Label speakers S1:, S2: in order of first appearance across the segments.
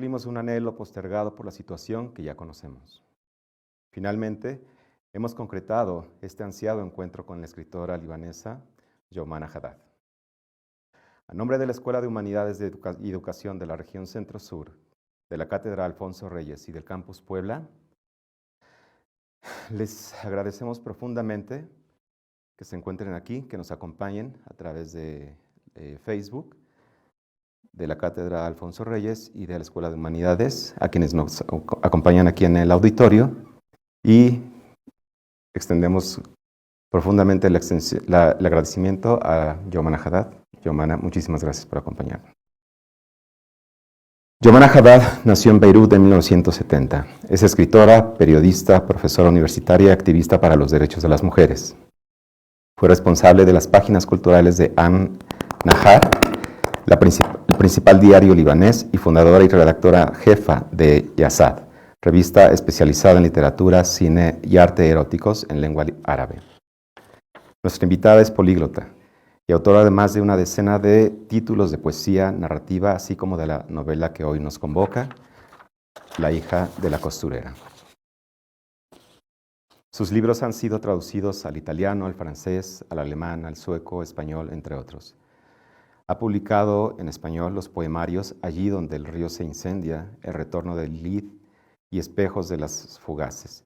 S1: cumplimos un anhelo postergado por la situación que ya conocemos. Finalmente, hemos concretado este ansiado encuentro con la escritora libanesa Yomana Haddad. A nombre de la Escuela de Humanidades y Educación de la región Centro-Sur, de la Cátedra Alfonso Reyes y del Campus Puebla, les agradecemos profundamente que se encuentren aquí, que nos acompañen a través de Facebook, de la Cátedra Alfonso Reyes y de la Escuela de Humanidades, a quienes nos acompañan aquí en el auditorio, y extendemos profundamente el agradecimiento a Yomana Haddad. Yomana, muchísimas gracias por acompañarnos. Yomana Haddad nació en Beirut en 1970. Es escritora, periodista, profesora universitaria y activista para los derechos de las mujeres. Fue responsable de las páginas culturales de An-Nahar, el principal diario libanés, y fundadora y redactora jefa de Yazad, revista especializada en literatura, cine y arte eróticos en lengua árabe. Nuestra invitada es políglota y autora de más de una decena de títulos de poesía, narrativa, así como de la novela que hoy nos convoca, La hija de la costurera. Sus libros han sido traducidos al italiano, al francés, al alemán, al sueco, español, entre otros. Ha publicado en español los poemarios Allí donde el río se incendia, El retorno del Lid y Espejos de las fugaces.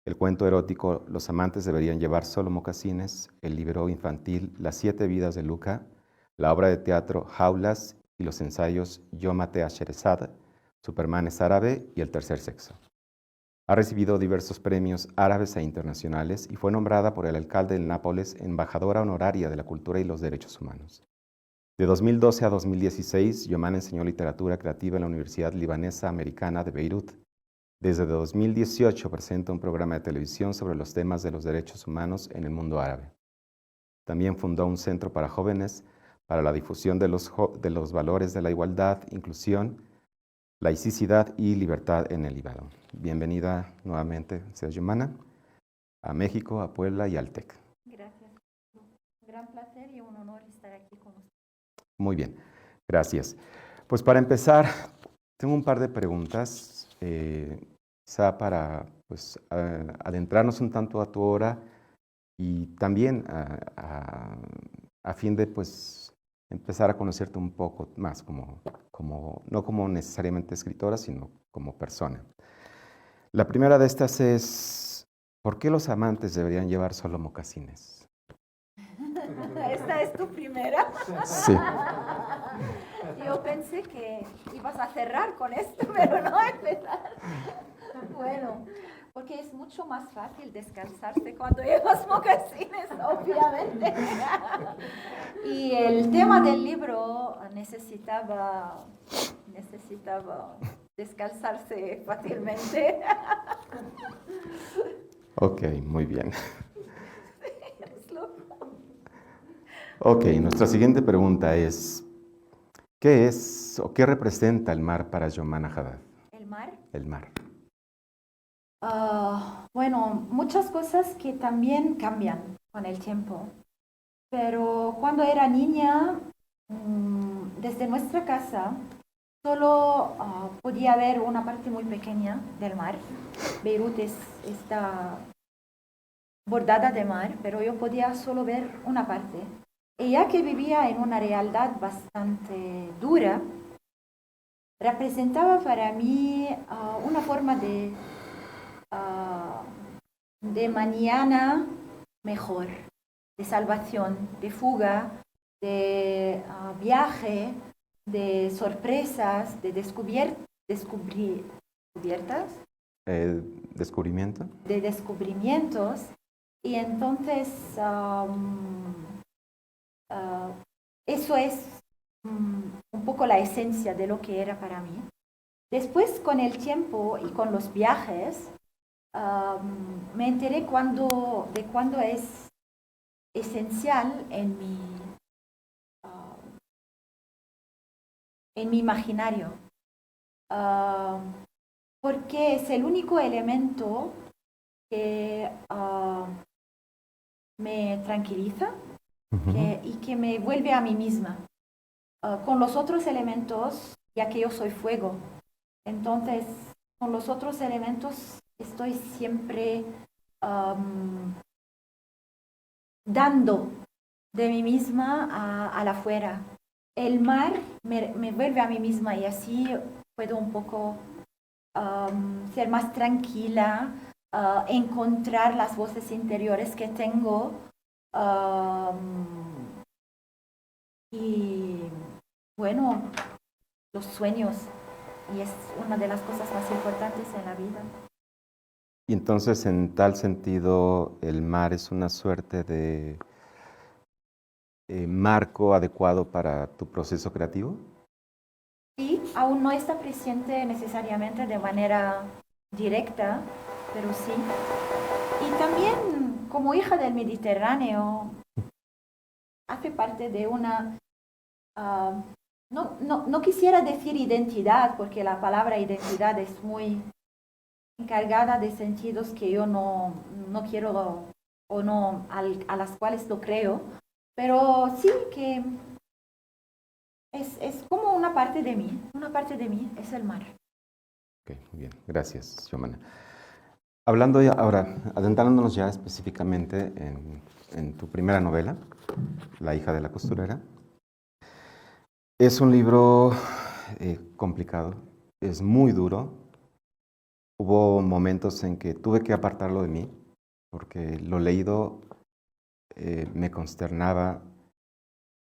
S1: El cuento erótico Los amantes deberían llevar solo mocasines, el libro infantil Las 7 vidas de Luca, la obra de teatro Jaulas y los ensayos Yo maté a Sherezad, Superman es árabe y El tercer sexo. Ha recibido diversos premios árabes e internacionales y fue nombrada por el alcalde de Nápoles embajadora honoraria de la cultura y los derechos humanos. De 2012 a 2016, Yomana enseñó literatura creativa en la Universidad Libanesa Americana de Beirut. Desde 2018 presenta un programa de televisión sobre los temas de los derechos humanos en el mundo árabe. También fundó un centro para jóvenes para la difusión de los valores de la igualdad, inclusión, laicidad y libertad en el Líbano. Bienvenida nuevamente, señora Yomana, a México, a Puebla y al TEC.
S2: Gracias. Un gran placer y un honor estar aquí con usted.
S1: Muy bien, gracias. Pues para empezar, tengo un par de preguntas, quizá para adentrarnos un tanto a tu obra y también a fin de empezar a conocerte un poco más, no como necesariamente escritora, sino como persona. La primera de estas es, ¿por qué los amantes deberían llevar solo mocasines?
S2: ¿Esta es tu primera?
S1: Sí.
S2: Yo pensé que ibas a cerrar con esto, pero no empezar. Bueno, porque es mucho más fácil descansarse cuando llevas mocasines, obviamente. Y el tema del libro necesitaba descansarse fácilmente.
S1: Ok, muy bien. Ok, nuestra siguiente pregunta es, ¿qué es o qué representa el mar para Yomana Haddad?
S2: ¿El mar?
S1: El mar.
S2: Bueno, muchas cosas que también cambian con el tiempo. Pero cuando era niña, desde nuestra casa, solo podía ver una parte muy pequeña del mar. Beirut está bordada de mar, pero yo podía solo ver una parte. Y ya que vivía en una realidad bastante dura, representaba para mí una forma de mañana mejor, de salvación, de fuga, de viaje, de sorpresas, de
S1: ¿Descubrimiento?
S2: De descubrimientos. Y entonces eso es un poco la esencia de lo que era para mí. Después, con el tiempo y con los viajes, me enteré de cuándo es esencial en mi imaginario, porque es el único elemento que me tranquiliza y que me vuelve a mí misma. Con los otros elementos, ya que yo soy fuego, Entonces, con los otros elementos estoy siempre dando de mí misma a la afuera. El mar me vuelve a mí misma y así puedo un poco ser más tranquila, encontrar las voces interiores que tengo y bueno, los sueños. Y es una de las cosas más importantes en la vida.
S1: Y entonces, en tal sentido, el mar es una suerte de marco adecuado para tu proceso creativo.
S2: Sí, aún no está presente necesariamente de manera directa, pero sí. Y también como hija del Mediterráneo, hace parte de una, no quisiera decir identidad, porque la palabra identidad es muy encargada de sentidos que yo no quiero o no a las cuales lo creo, pero sí que es como una parte de mí es el mar.
S1: Ok, muy bien, gracias, Xiomara. Hablando ya, ahora, adentrándonos ya específicamente en tu primera novela, La hija de la costurera, es un libro complicado, es muy duro. Hubo momentos en que tuve que apartarlo de mí, porque lo leído me consternaba,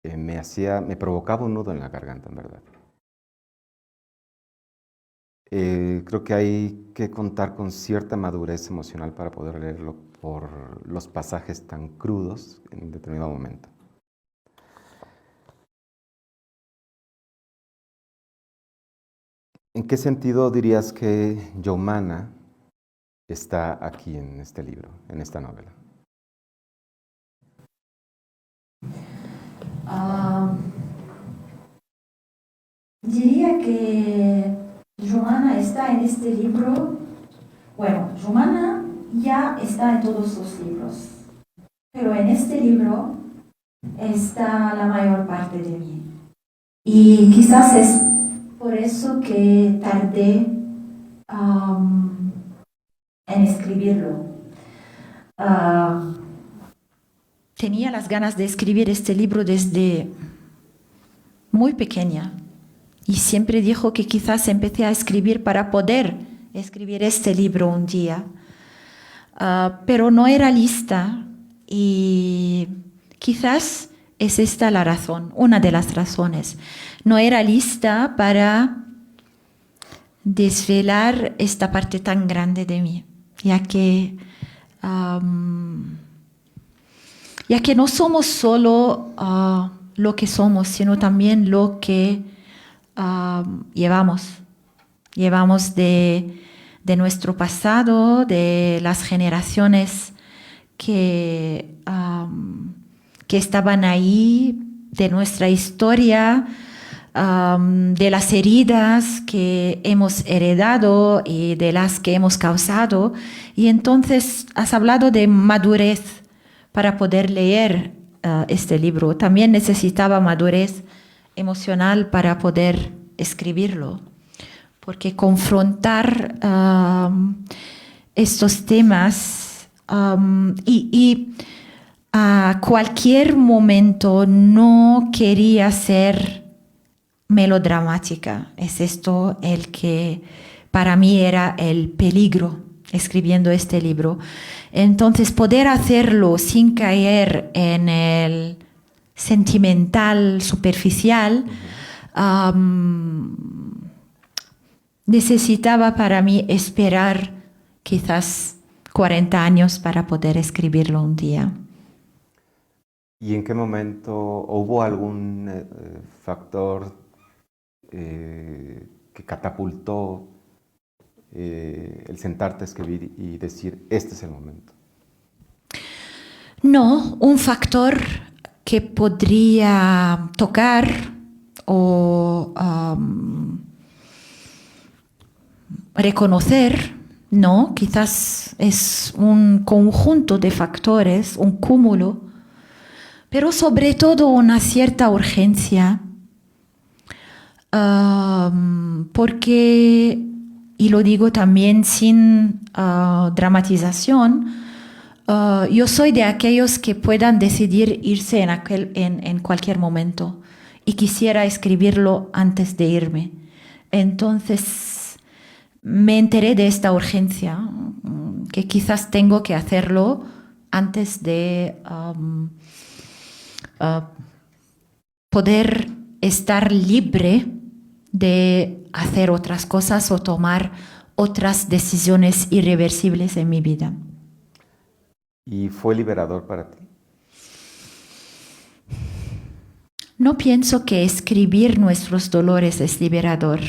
S1: me provocaba un nudo en la garganta, en verdad. Creo que hay que contar con cierta madurez emocional para poder leerlo por los pasajes tan crudos en determinado momento. ¿En qué sentido dirías que Youmana está aquí en este libro, en esta novela?
S2: Diría que Youmana está en este libro. Bueno, Youmana ya está en todos los libros, pero en este libro está la mayor parte de mí. Y quizás es por eso que tardé en escribirlo. Tenía las ganas de escribir este libro desde muy pequeña y siempre dijo que quizás empecé a escribir para poder escribir este libro un día, pero no era lista y quizás es esta la razón, una de las razones. No era lista para desvelar esta parte tan grande de mí, ya que no somos solo lo que somos, sino también lo que llevamos. Llevamos de nuestro pasado, de las generaciones que estaban ahí, de nuestra historia, de las heridas que hemos heredado y de las que hemos causado. Y entonces has hablado de madurez para poder leer este libro. También necesitaba madurez emocional para poder escribirlo, porque confrontar estos temas y a cualquier momento no quería ser melodramática. Es esto el que para mí era el peligro escribiendo este libro. Entonces, poder hacerlo sin caer en el sentimental, superficial, necesitaba para mí esperar quizás 40 años para poder escribirlo un día.
S1: ¿Y en qué momento hubo algún factor que catapultó el sentarte a escribir y decir, este es el momento?
S2: No, un factor que podría tocar o reconocer, no, quizás es un conjunto de factores, un cúmulo, pero sobre todo una cierta urgencia porque, y lo digo también sin dramatización, yo soy de aquellos que puedan decidir irse en cualquier momento y quisiera escribirlo antes de irme. Entonces me enteré de esta urgencia, que quizás tengo que hacerlo antes de poder estar libre de hacer otras cosas o tomar otras decisiones irreversibles en mi vida.
S1: ¿Y fue liberador para ti?
S2: No pienso que escribir nuestros dolores es liberador.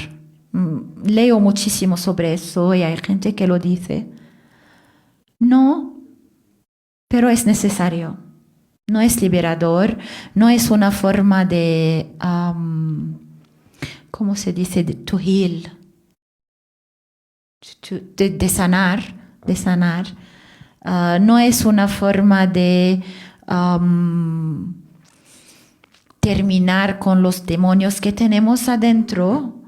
S2: Leo muchísimo sobre eso y hay gente que lo dice. No, pero es necesario. No es liberador, no es una forma de, ¿cómo se dice? To heal, de sanar, de sanar. No es una forma de terminar con los demonios que tenemos adentro,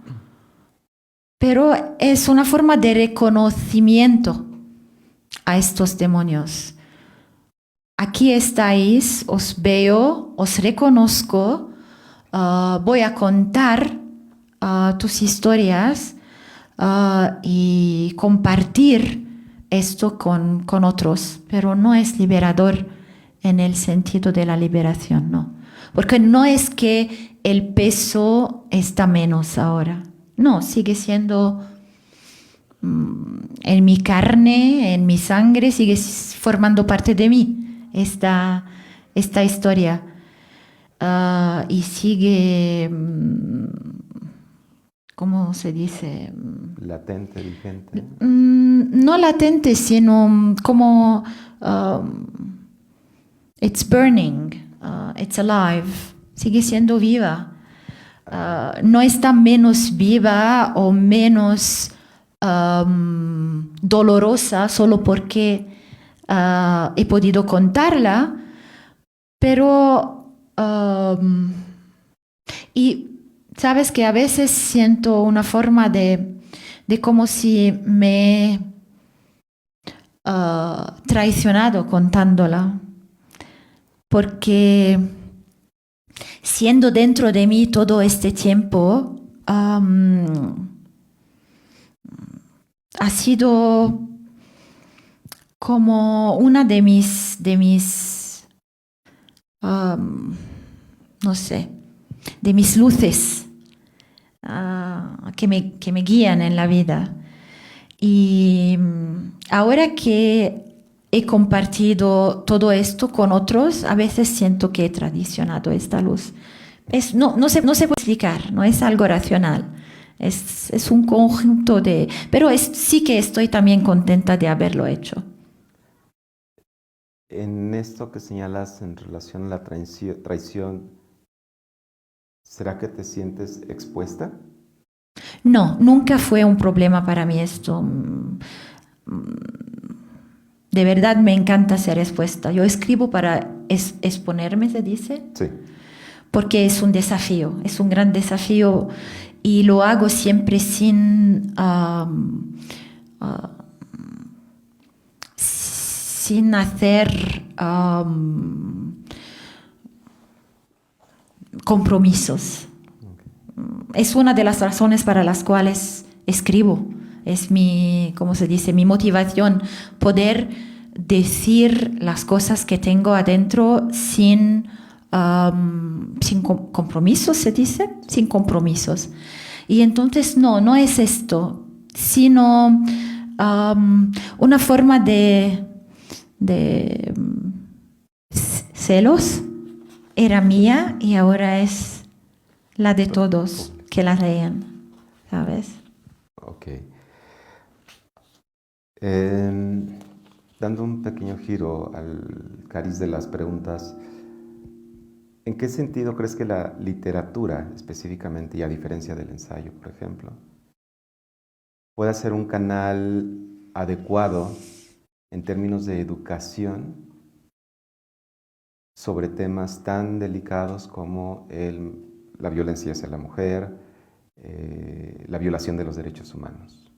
S2: pero es una forma de reconocimiento a estos demonios. Aquí estáis, os veo, os reconozco, voy a contar tus historias y compartir esto con otros, pero no es liberador en el sentido de la liberación, no. Porque no es que el peso está menos ahora, no, sigue siendo en mi carne, en mi sangre, sigue formando parte de mí esta historia. Y sigue, ¿cómo se dice?
S1: Latente, vigente.
S2: No latente, sino como it's burning, it's alive, sigue siendo viva. No está menos viva o menos dolorosa solo porque he podido contarla, pero y sabes que a veces siento una forma de como si me he traicionado contándola, porque siendo dentro de mí todo este tiempo, ha sido como una de mis no sé, de mis luces que me guían en la vida. Y ahora que he compartido todo esto con otros, a veces siento que he traicionado esta luz. No se puede explicar, no es algo racional. Es un conjunto de... Pero sí que estoy también contenta de haberlo hecho.
S1: En esto que señalas en relación a la traición, ¿será que te sientes expuesta?
S2: No, nunca fue un problema para mí esto. De verdad me encanta ser expuesta. Yo escribo para exponerme, se dice.
S1: Sí.
S2: Porque es un desafío, es un gran desafío y lo hago siempre sin hacer compromisos. Okay. Es una de las razones para las cuales escribo. Es mi, ¿cómo se dice? Mi motivación, poder decir las cosas que tengo adentro sin compromisos, se dice, sin compromisos. Y entonces no es esto, sino una forma de celos. Era mía y ahora es la de todos que la leen, ¿sabes?
S1: Ok. Dando un pequeño giro al cariz de las preguntas, ¿en qué sentido crees que la literatura, específicamente, y a diferencia del ensayo, por ejemplo, puede ser un canal adecuado en términos de educación sobre temas tan delicados como la violencia hacia la mujer, la violación de los derechos humanos.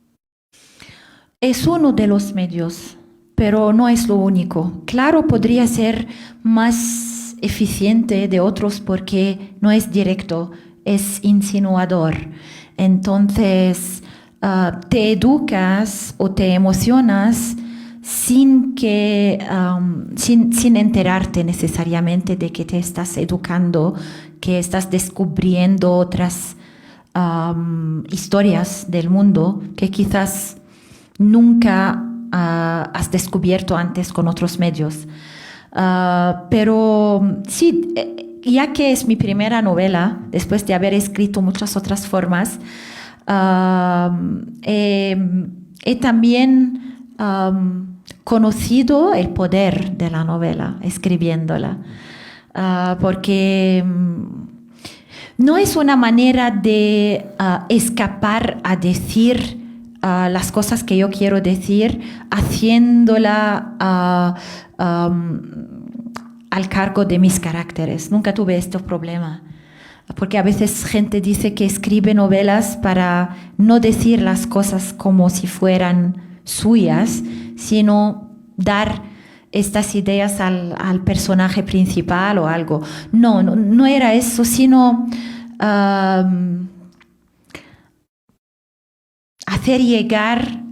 S3: Es uno de los medios, pero no es lo único. Claro, podría ser más eficiente de otros porque no es directo, es insinuador. Entonces, te educas o te emocionas sin enterarte necesariamente de que te estás educando, que estás descubriendo otras historias del mundo que quizás nunca has descubierto antes con otros medios. Pero sí, ya que es mi primera novela, después de haber escrito muchas otras formas, he también conocido el poder de la novela escribiéndola, porque no es una manera de escapar a decir las cosas que yo quiero decir, haciéndola al cargo de mis caracteres. Nunca tuve este problema. Porque a veces gente dice que escribe novelas para no decir las cosas como si fueran suyas, sino dar estas ideas al personaje principal o algo. No era eso, sino hacer llegar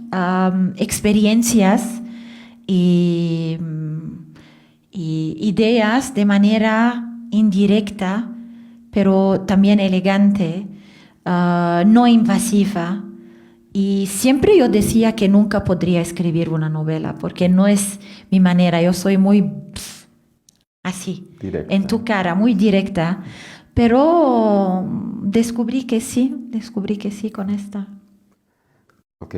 S3: experiencias y ideas de manera indirecta, pero también elegante, no invasiva. Y siempre yo decía que nunca podría escribir una novela, porque no es mi manera. Yo soy muy así,
S1: Directa.
S3: en tu cara, muy directa. Pero descubrí que sí con esta.
S1: Ok.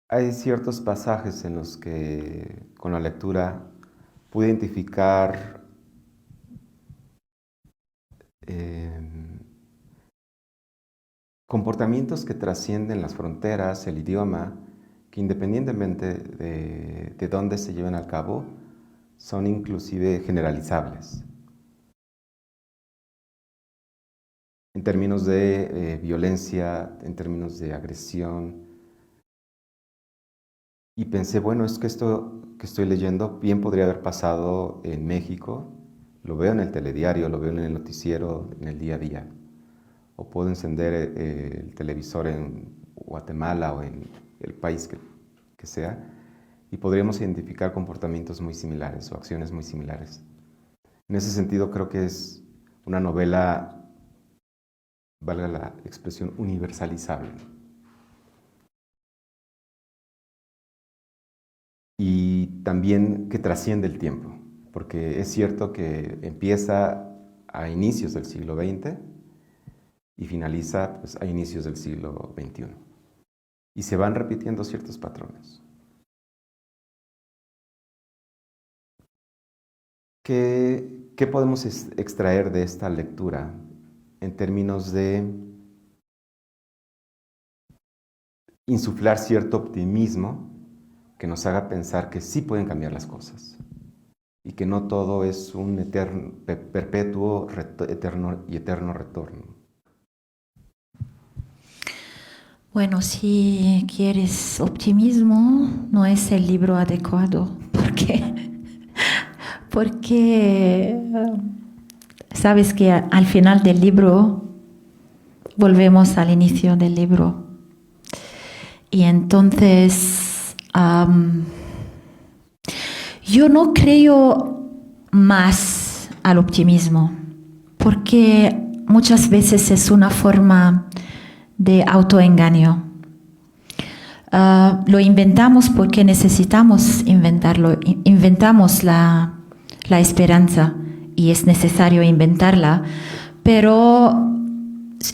S1: Hay ciertos pasajes en los que con la lectura pude identificar comportamientos que trascienden las fronteras, el idioma, que independientemente de dónde se lleven a cabo, son inclusive generalizables. En términos de violencia, en términos de agresión. Y pensé, bueno, es que esto que estoy leyendo bien podría haber pasado en México. Lo veo en el telediario, lo veo en el noticiero, en el día a día. O puedo encender el televisor en Guatemala o en el país que sea, y podríamos identificar comportamientos muy similares o acciones muy similares. En ese sentido, creo que es una novela, valga la expresión, universalizable. Y también que trasciende el tiempo, porque es cierto que empieza a inicios del siglo XX y finaliza pues, a inicios del siglo XXI. Y se van repitiendo ciertos patrones. ¿Qué podemos extraer de esta lectura en términos de insuflar cierto optimismo que nos haga pensar que sí pueden cambiar las cosas y que no todo es un perpetuo y eterno retorno?
S3: Bueno, si quieres optimismo, no es el libro adecuado, porque sabes que al final del libro volvemos al inicio del libro. Y entonces yo no creo más al optimismo, porque muchas veces es una forma de autoengaño. Lo inventamos porque necesitamos inventarlo. Inventamos la esperanza y es necesario inventarla, pero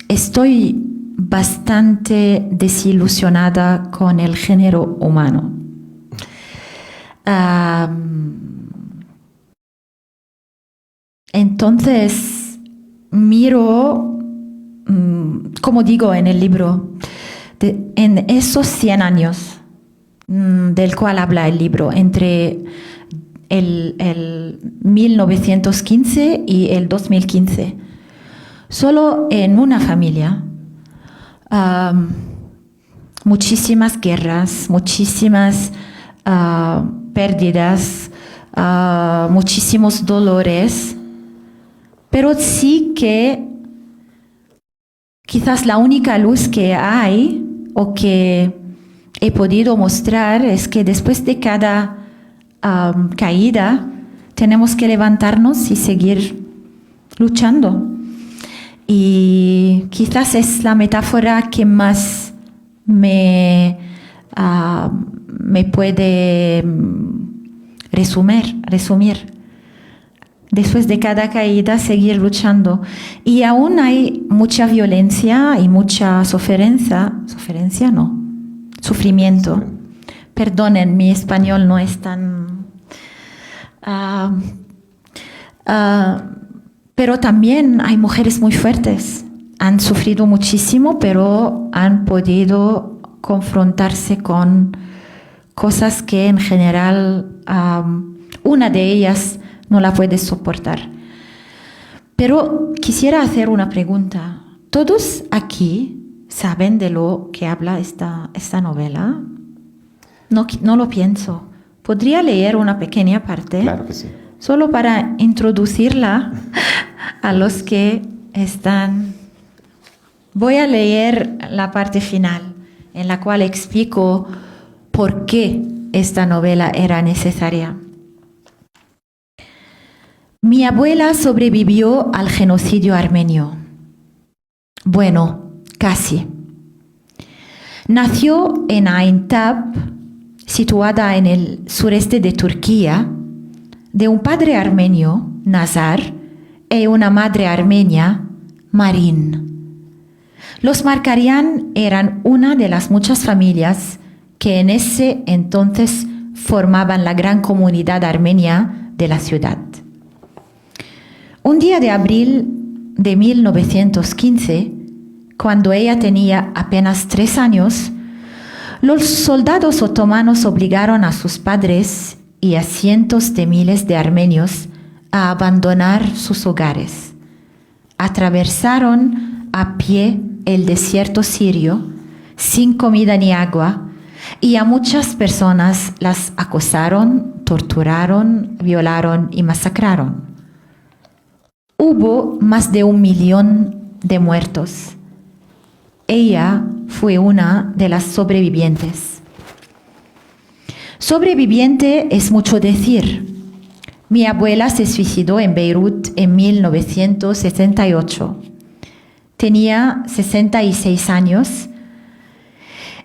S3: estoy bastante desilusionada con el género humano. Entonces miro, como digo en el libro, en esos 100 años del cual habla el libro, entre el 1915 y el 2015, Solo en una familia, muchísimas guerras, muchísimas pérdidas, muchísimos dolores, pero sí que quizás la única luz que hay o que he podido mostrar es que después de cada caída tenemos que levantarnos y seguir luchando. Y quizás es la metáfora que más me puede resumir. Después de cada caída, seguir luchando. Y aún hay mucha violencia y mucha sufrimiento. Perdonen, mi español no es tan... pero también hay mujeres muy fuertes. Han sufrido muchísimo, pero han podido confrontarse con cosas que en general una de ellas no la puede soportar. Pero quisiera hacer una pregunta. ¿Todos aquí saben de lo que habla esta novela? No lo pienso. ¿Podría leer una pequeña parte?
S1: Claro que sí.
S3: Solo para introducirla a los que están. Voy a leer la parte final, en la cual explico por qué esta novela era necesaria. Mi abuela sobrevivió al genocidio armenio. Bueno, casi. Nació en Aintab, situada en el sureste de Turquía, de un padre armenio, Nazar, y una madre armenia, Marin. Los Markarian eran una de las muchas familias que en ese entonces formaban la gran comunidad armenia de la ciudad. Un día de abril de 1915, cuando ella tenía apenas 3 años, los soldados otomanos obligaron a sus padres y a cientos de miles de armenios a abandonar sus hogares. Atravesaron a pie el desierto sirio, sin comida ni agua, y a muchas personas las acosaron, torturaron, violaron y masacraron. Hubo más de 1 millón de muertos. Ella fue una de las sobrevivientes. Sobreviviente es mucho decir. Mi abuela se suicidó en Beirut en 1968. Tenía 66 años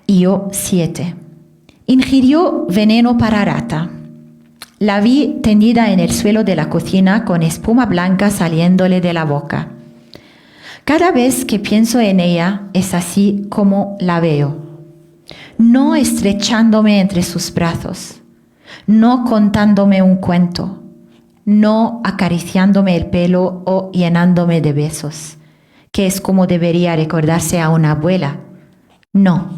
S3: y yo 7. Ingirió veneno para rata. La vi tendida en el suelo de la cocina con espuma blanca saliéndole de la boca. Cada vez que pienso en ella es así como la veo. No estrechándome entre sus brazos, no contándome un cuento, no acariciándome el pelo o llenándome de besos, que es como debería recordarse a una abuela. No,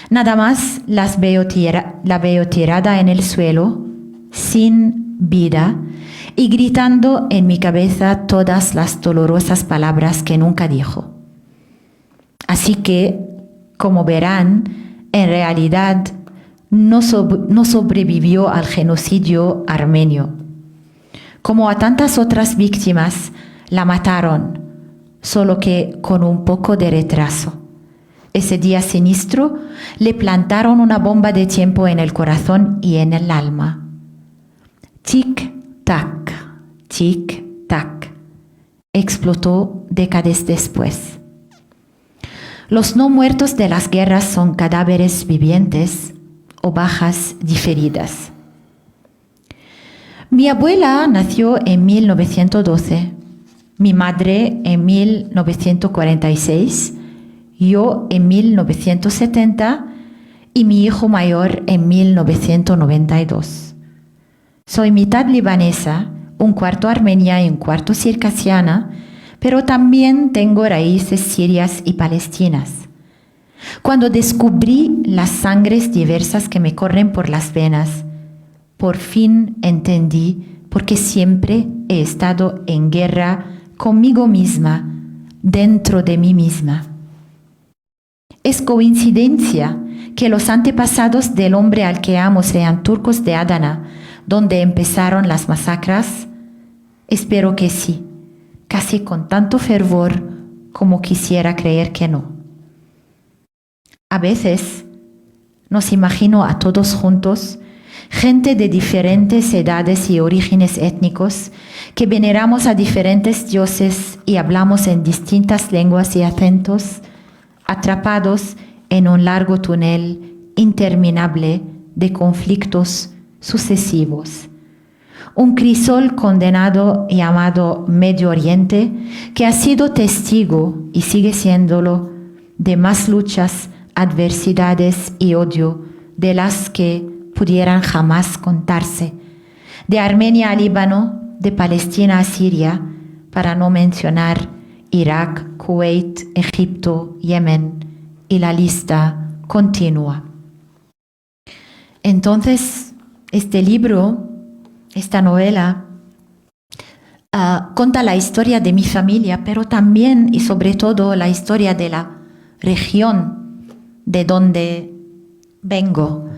S3: nada más la veo tirada en el suelo, sin vida, y gritando en mi cabeza todas las dolorosas palabras que nunca dijo. Así que, como verán, en realidad no sobrevivió al genocidio armenio. Como a tantas otras víctimas, la mataron, solo que con un poco de retraso. Ese día siniestro le plantaron una bomba de tiempo en el corazón y en el alma. Tic-tac, tic-tac. Explotó décadas después. Los no muertos de las guerras son cadáveres vivientes o bajas diferidas. Mi abuela nació en 1912, mi madre en 1946, yo en 1970 y mi hijo mayor en 1992. Soy mitad libanesa, un cuarto armenia y un cuarto circasiana, pero también tengo raíces sirias y palestinas. Cuando descubrí las sangres diversas que me corren por las venas, por fin entendí por qué siempre he estado en guerra conmigo misma dentro de mí misma. Es coincidencia que los antepasados del hombre al que amo sean turcos de Adana, donde empezaron las masacres. Espero que sí, casi con tanto fervor como quisiera creer que no. A veces nos imagino a todos juntos, gente de diferentes edades y orígenes étnicos, que veneramos a diferentes dioses y hablamos en distintas lenguas y acentos, atrapados en un largo túnel interminable de conflictos sucesivos. Un crisol condenado llamado Medio Oriente, que ha sido testigo y sigue siéndolo de más luchas, adversidades y odio de las que pudieran jamás contarse. De Armenia a Líbano, de Palestina a Siria, para no mencionar Irak, Kuwait, Egipto, Yemen, y la lista continúa. Entonces, este libro, esta novela, cuenta la historia de mi familia, pero también y sobre todo la historia de la región de donde vengo,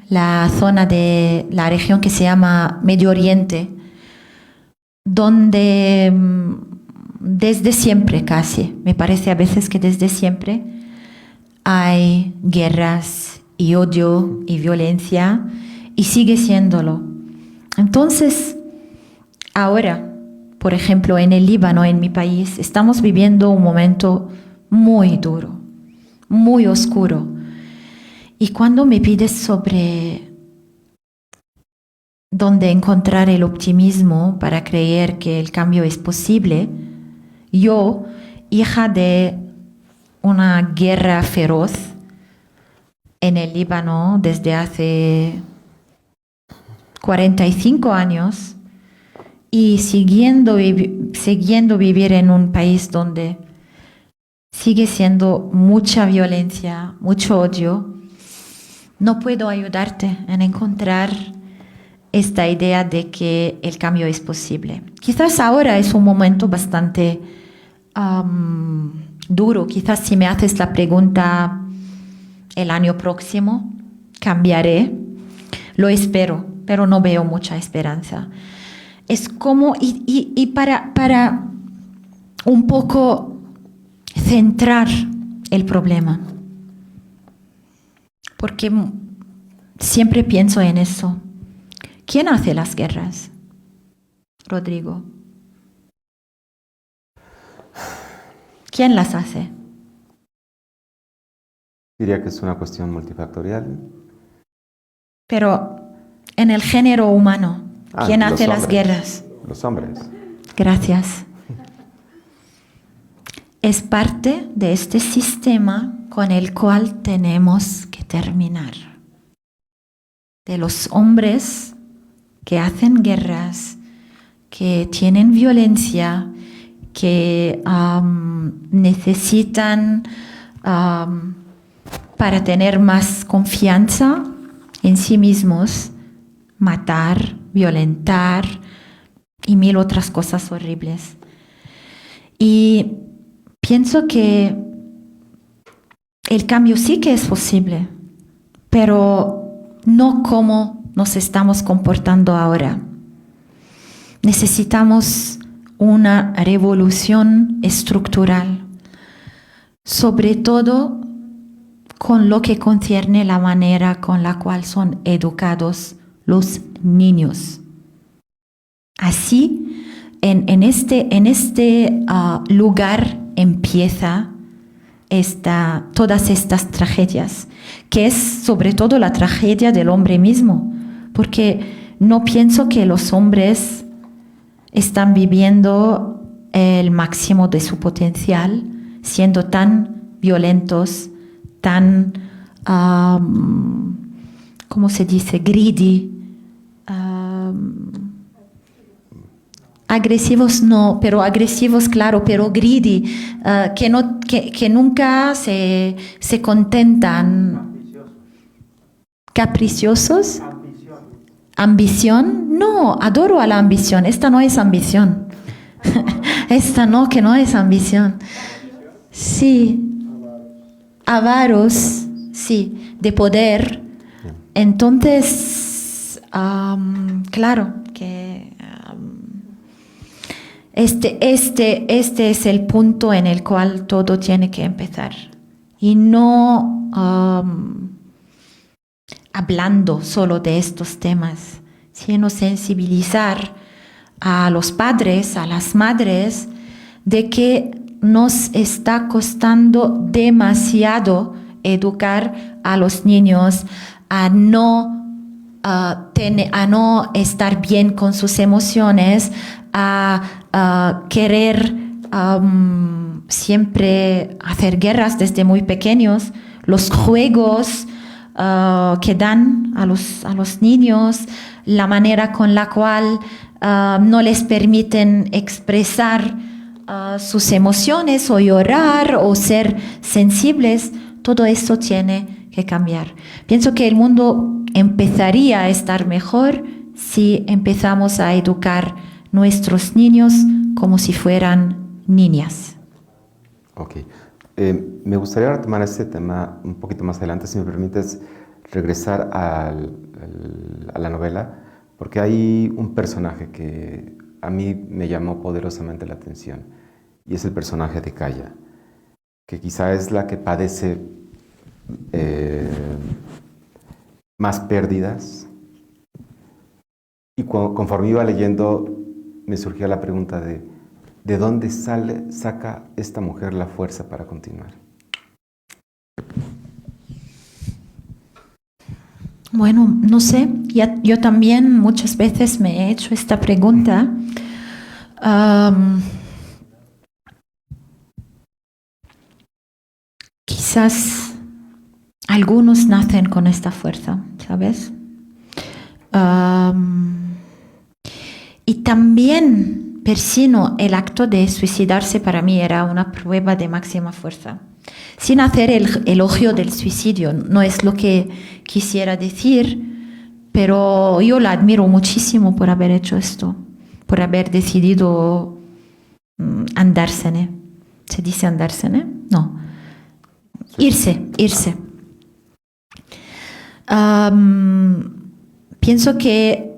S3: la zona de la región que se llama Medio Oriente, donde desde siempre casi, me parece a veces que desde siempre, hay guerras y odio y violencia y sigue siéndolo. Entonces, ahora, por ejemplo, en el Líbano, en mi país, estamos viviendo un momento muy duro, muy oscuro. Y cuando me pides sobre dónde encontrar el optimismo para creer que el cambio es posible, yo, hija de una guerra feroz en el Líbano desde hace 45 años y siguiendo vivir en un país donde sigue siendo mucha violencia, mucho odio, no puedo ayudarte en encontrar esta idea de que el cambio es posible. Quizás ahora es un momento bastante duro. Quizás si me haces la pregunta el año próximo, cambiaré. Lo espero, pero no veo mucha esperanza. Es como, y para un poco centrar el problema, porque siempre pienso en eso. ¿Quién hace las guerras? Rodrigo. ¿Quién las hace?
S1: Diría que es una cuestión multifactorial.
S3: Pero en el género humano, ¿quién hace las guerras?
S1: Los hombres.
S3: Gracias. Es parte de este sistema con el cual tenemos que terminar. De los hombres que hacen guerras, que tienen violencia, que necesitan para tener más confianza en sí mismos, matar, violentar y mil otras cosas horribles. Y pienso que el cambio sí que es posible, pero no como nos estamos comportando ahora. Necesitamos una revolución estructural, sobre todo con lo que concierne la manera con la cual son educados los niños. Así, en este lugar empieza todas estas tragedias, que es sobre todo la tragedia del hombre mismo, porque no pienso que los hombres están viviendo el máximo de su potencial, siendo tan violentos, tan, ¿cómo se dice? Greedy. Agresivos no, pero agresivos, claro, pero greedy, que nunca se contentan. ¿Capriciosos? ¿Ambición? No, adoro a la ambición. Esta no es ambición. Esta no, que no es ambición. Sí, avaros, sí, de poder. Entonces, claro que este es el punto en el cual todo tiene que empezar. Y no hablando solo de estos temas, sino sensibilizar a los padres, a las madres, de que nos está costando demasiado educar a los niños a no estar bien con sus emociones, a querer siempre hacer guerras desde muy pequeños. Los juegos que dan a los niños, la manera con la cual no les permiten expresar sus emociones o llorar o ser sensibles, todo eso tiene que cambiar. Pienso que el mundo empezaría a estar mejor si empezamos a educar nuestros niños como si fueran niñas.
S1: Ok. Me gustaría retomar este tema un poquito más adelante, si me permites regresar a la novela, porque hay un personaje que a mí me llamó poderosamente la atención, y es el personaje de Kaya, que quizá es la que padece más pérdidas, y conforme iba leyendo me surgía la pregunta ¿de dónde saca esta mujer la fuerza para continuar?
S3: Bueno, no sé, yo también muchas veces me he hecho esta pregunta. Quizás algunos nacen con esta fuerza, ¿sabes? Y también, persino, el acto de suicidarse para mí era una prueba de máxima fuerza. Sin hacer el elogio del suicidio, no es lo que quisiera decir, pero yo la admiro muchísimo por haber hecho esto, por haber decidido andársene. ¿Se dice andársene? No. Irse. Pienso que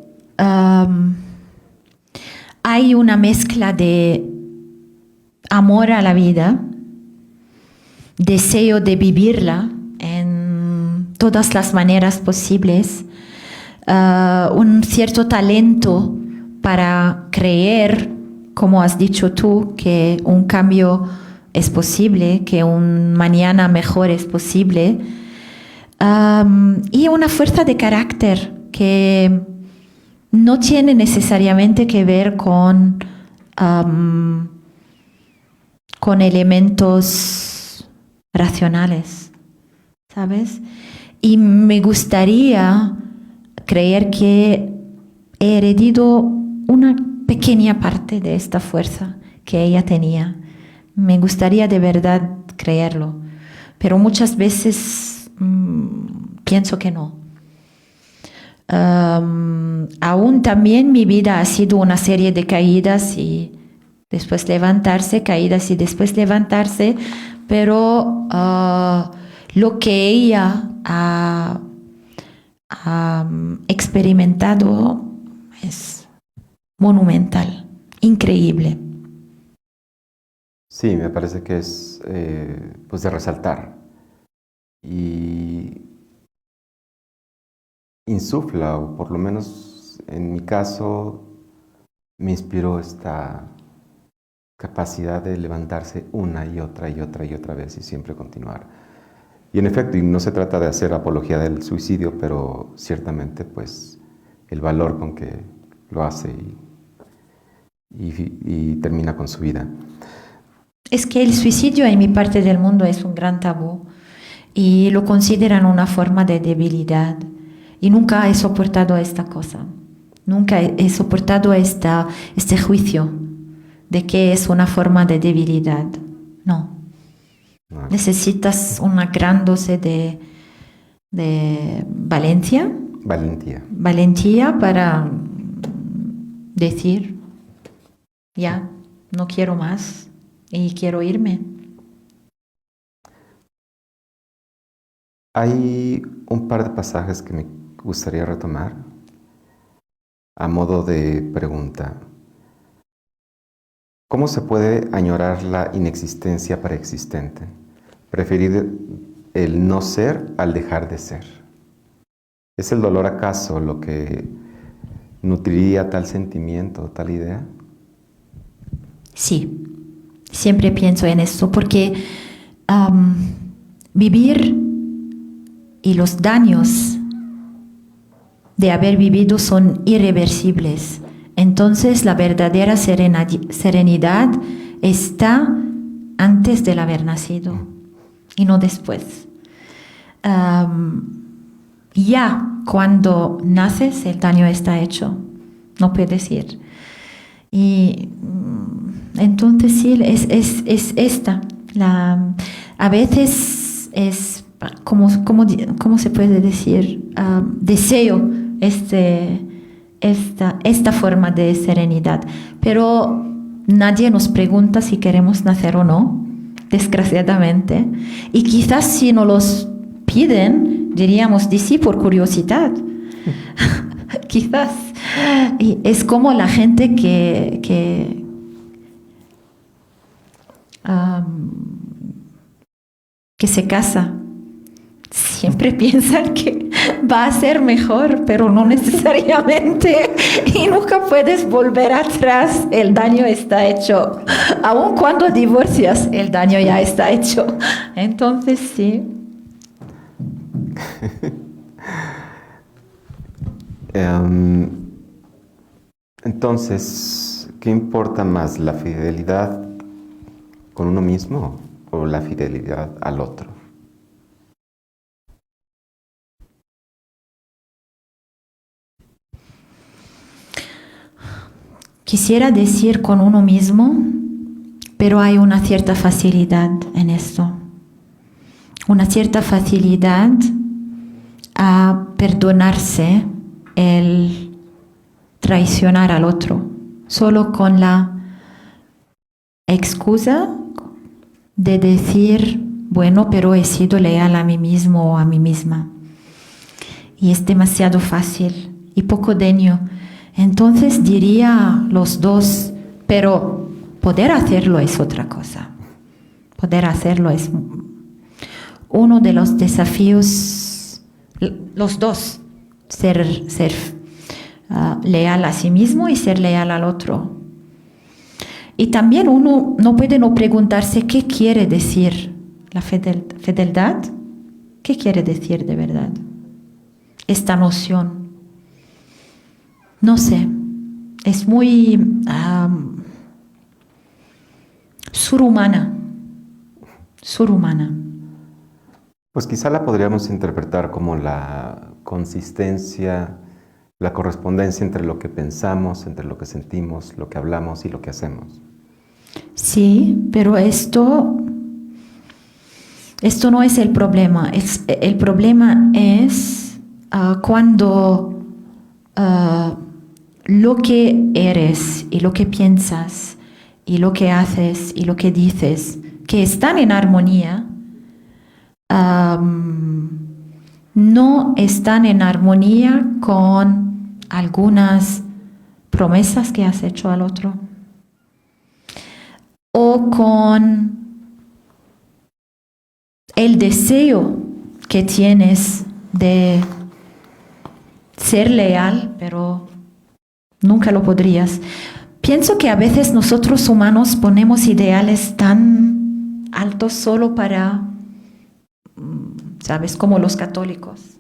S3: hay una mezcla de amor a la vida, deseo de vivirla en todas las maneras posibles, un cierto talento para creer, como has dicho tú, que un cambio es posible, que un mañana mejor es posible, y una fuerza de carácter que no tiene necesariamente que ver con elementos racionales, ¿sabes? Y me gustaría creer que he heredado una pequeña parte de esta fuerza que ella tenía. Me gustaría de verdad creerlo, pero muchas veces pienso que no. Aún también mi vida ha sido una serie de caídas y después levantarse, caídas y después levantarse, pero lo que ella ha experimentado es monumental, increíble.
S1: Sí, me parece que es pues de resaltar y insufla, o por lo menos en mi caso me inspiró esta capacidad de levantarse una y otra vez y siempre continuar. Y en efecto, y no se trata de hacer apología del suicidio, pero ciertamente pues el valor con que lo hace y termina con su vida.
S3: Es que el suicidio en mi parte del mundo es un gran tabú y lo consideran una forma de debilidad. Y nunca he soportado esta cosa. Nunca he soportado este juicio de que es una forma de debilidad. No. Necesitas una gran dosis de valentía. Valentía para decir, ya, no quiero más y quiero irme.
S1: Hay un par de pasajes que me gustaría retomar a modo de pregunta. ¿Cómo se puede añorar la inexistencia preexistente? Preferir el no ser al dejar de ser. ¿Es el dolor acaso lo que nutriría tal sentimiento, tal idea?
S3: Sí, siempre pienso en esto porque vivir y los daños de haber vivido son irreversibles. Entonces la verdadera serenidad está antes del haber nacido y no después. Ya cuando naces el daño está hecho, no puedes ir. Y entonces sí, es esta. A veces es, ¿cómo se puede decir? Deseo esta forma de serenidad. Pero nadie nos pregunta si queremos nacer o no, desgraciadamente. Y quizás si nos los piden, diríamos de sí por curiosidad. Quizás. Y es como la gente que se casa. Siempre piensan que va a ser mejor, pero no necesariamente. Y nunca puedes volver atrás. El daño está hecho. Aun cuando divorcias, el daño ya está hecho. Entonces, sí.
S1: Entonces, ¿qué importa más, la fidelidad con uno mismo o la fidelidad al otro?
S3: Quisiera decir con uno mismo, pero hay una cierta facilidad en esto. Una cierta facilidad a perdonarse el traicionar al otro, solo con la excusa de decir, bueno, pero he sido leal a mí mismo o a mí misma. Y es demasiado fácil y poco daño. Entonces diría los dos, pero poder hacerlo es otra cosa. Poder hacerlo es uno de los desafíos, los dos, ser leal a sí mismo y ser leal al otro. Y también uno no puede no preguntarse qué quiere decir la fidelidad, qué quiere decir de verdad esta noción. No sé, es muy surhumana.
S1: Pues quizá la podríamos interpretar como la consistencia, la correspondencia entre lo que pensamos, entre lo que sentimos, lo que hablamos y lo que hacemos.
S3: Sí, pero esto no es el problema. El problema es cuando lo que eres y lo que piensas y lo que haces y lo que dices, que están en armonía, no están en armonía con algunas promesas que has hecho al otro o con el deseo que tienes de ser leal, pero nunca lo podrías. Pienso que a veces nosotros humanos ponemos ideales tan altos solo para, ¿sabes? Como los católicos.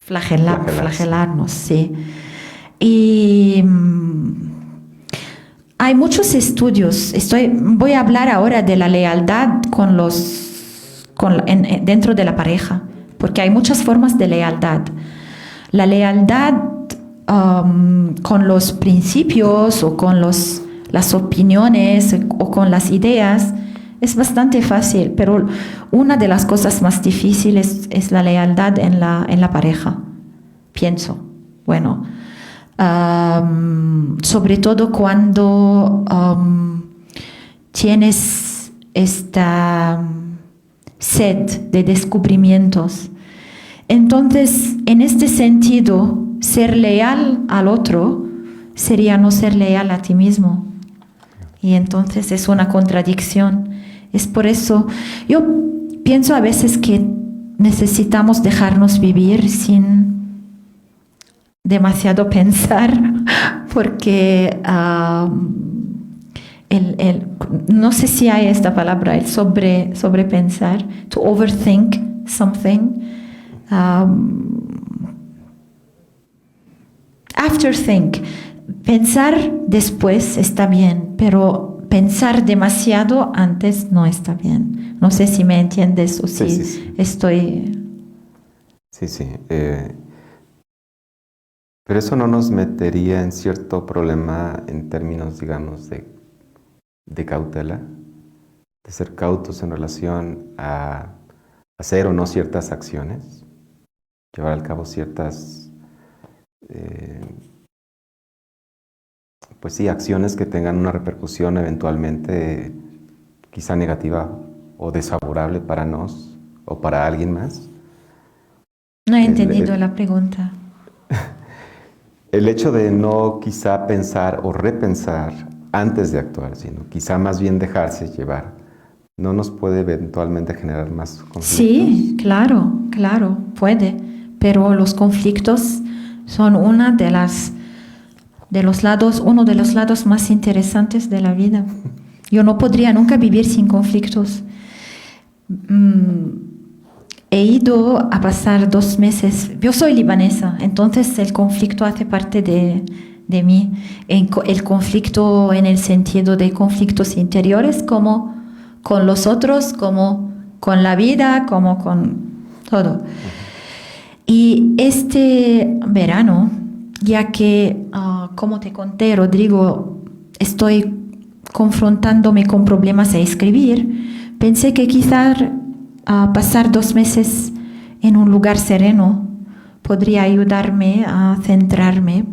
S3: Flagelarnos, sí. Y hay muchos estudios. Voy a hablar ahora de la lealtad dentro de la pareja, porque hay muchas formas de lealtad. La lealtad con los principios o con las opiniones o con las ideas es bastante fácil, pero una de las cosas más difíciles es la lealtad en la pareja, pienso. Bueno, sobre todo cuando tienes esta sed de descubrimientos. Entonces, en este sentido, ser leal al otro sería no ser leal a ti mismo. Y entonces es una contradicción. Es por eso, yo pienso a veces que necesitamos dejarnos vivir sin demasiado pensar, porque no sé si hay esta palabra, el sobrepensar, to overthink something. Afterthink, pensar después está bien, pero pensar demasiado antes no está bien. No sé si me entiendes o si
S1: Sí.
S3: estoy...
S1: Sí. Pero eso no nos metería en cierto problema en términos, digamos, de cautela, de ser cautos en relación a hacer o no ciertas acciones, llevar al cabo ciertas, pues sí, acciones que tengan una repercusión eventualmente quizá negativa o desfavorable para nos o para alguien más.
S3: No he entendido la pregunta.
S1: El hecho de no quizá pensar o repensar antes de actuar, sino quizá más bien dejarse llevar, ¿no nos puede eventualmente generar más conflictos?
S3: Sí, claro, puede, pero los conflictos son uno de los lados más interesantes de la vida. Yo no podría nunca vivir sin conflictos. He ido a pasar 2 meses, yo soy libanesa, entonces el conflicto hace parte de mí. El conflicto en el sentido de conflictos interiores, como con los otros, como con la vida, como con todo. Y este verano, ya que, como te conté, Rodrigo, estoy confrontándome con problemas a escribir, pensé que quizás pasar 2 meses en un lugar sereno podría ayudarme a centrarme.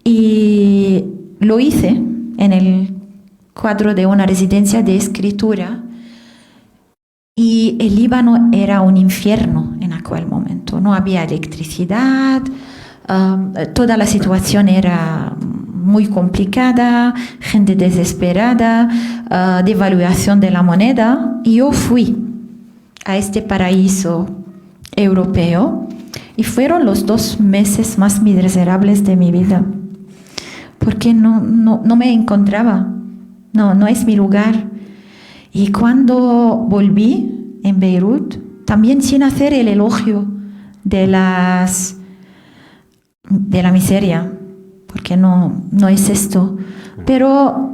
S3: Y lo hice en el cuadro de una residencia de escritura. Y el Líbano era un infierno en aquel momento. No había electricidad, toda la situación era muy complicada, gente desesperada, devaluación de la moneda. Y yo fui a este paraíso europeo y fueron los 2 meses más miserables de mi vida, porque no me encontraba, no es mi lugar. Y cuando volví en Beirut, también sin hacer el elogio de la miseria, porque no es esto, pero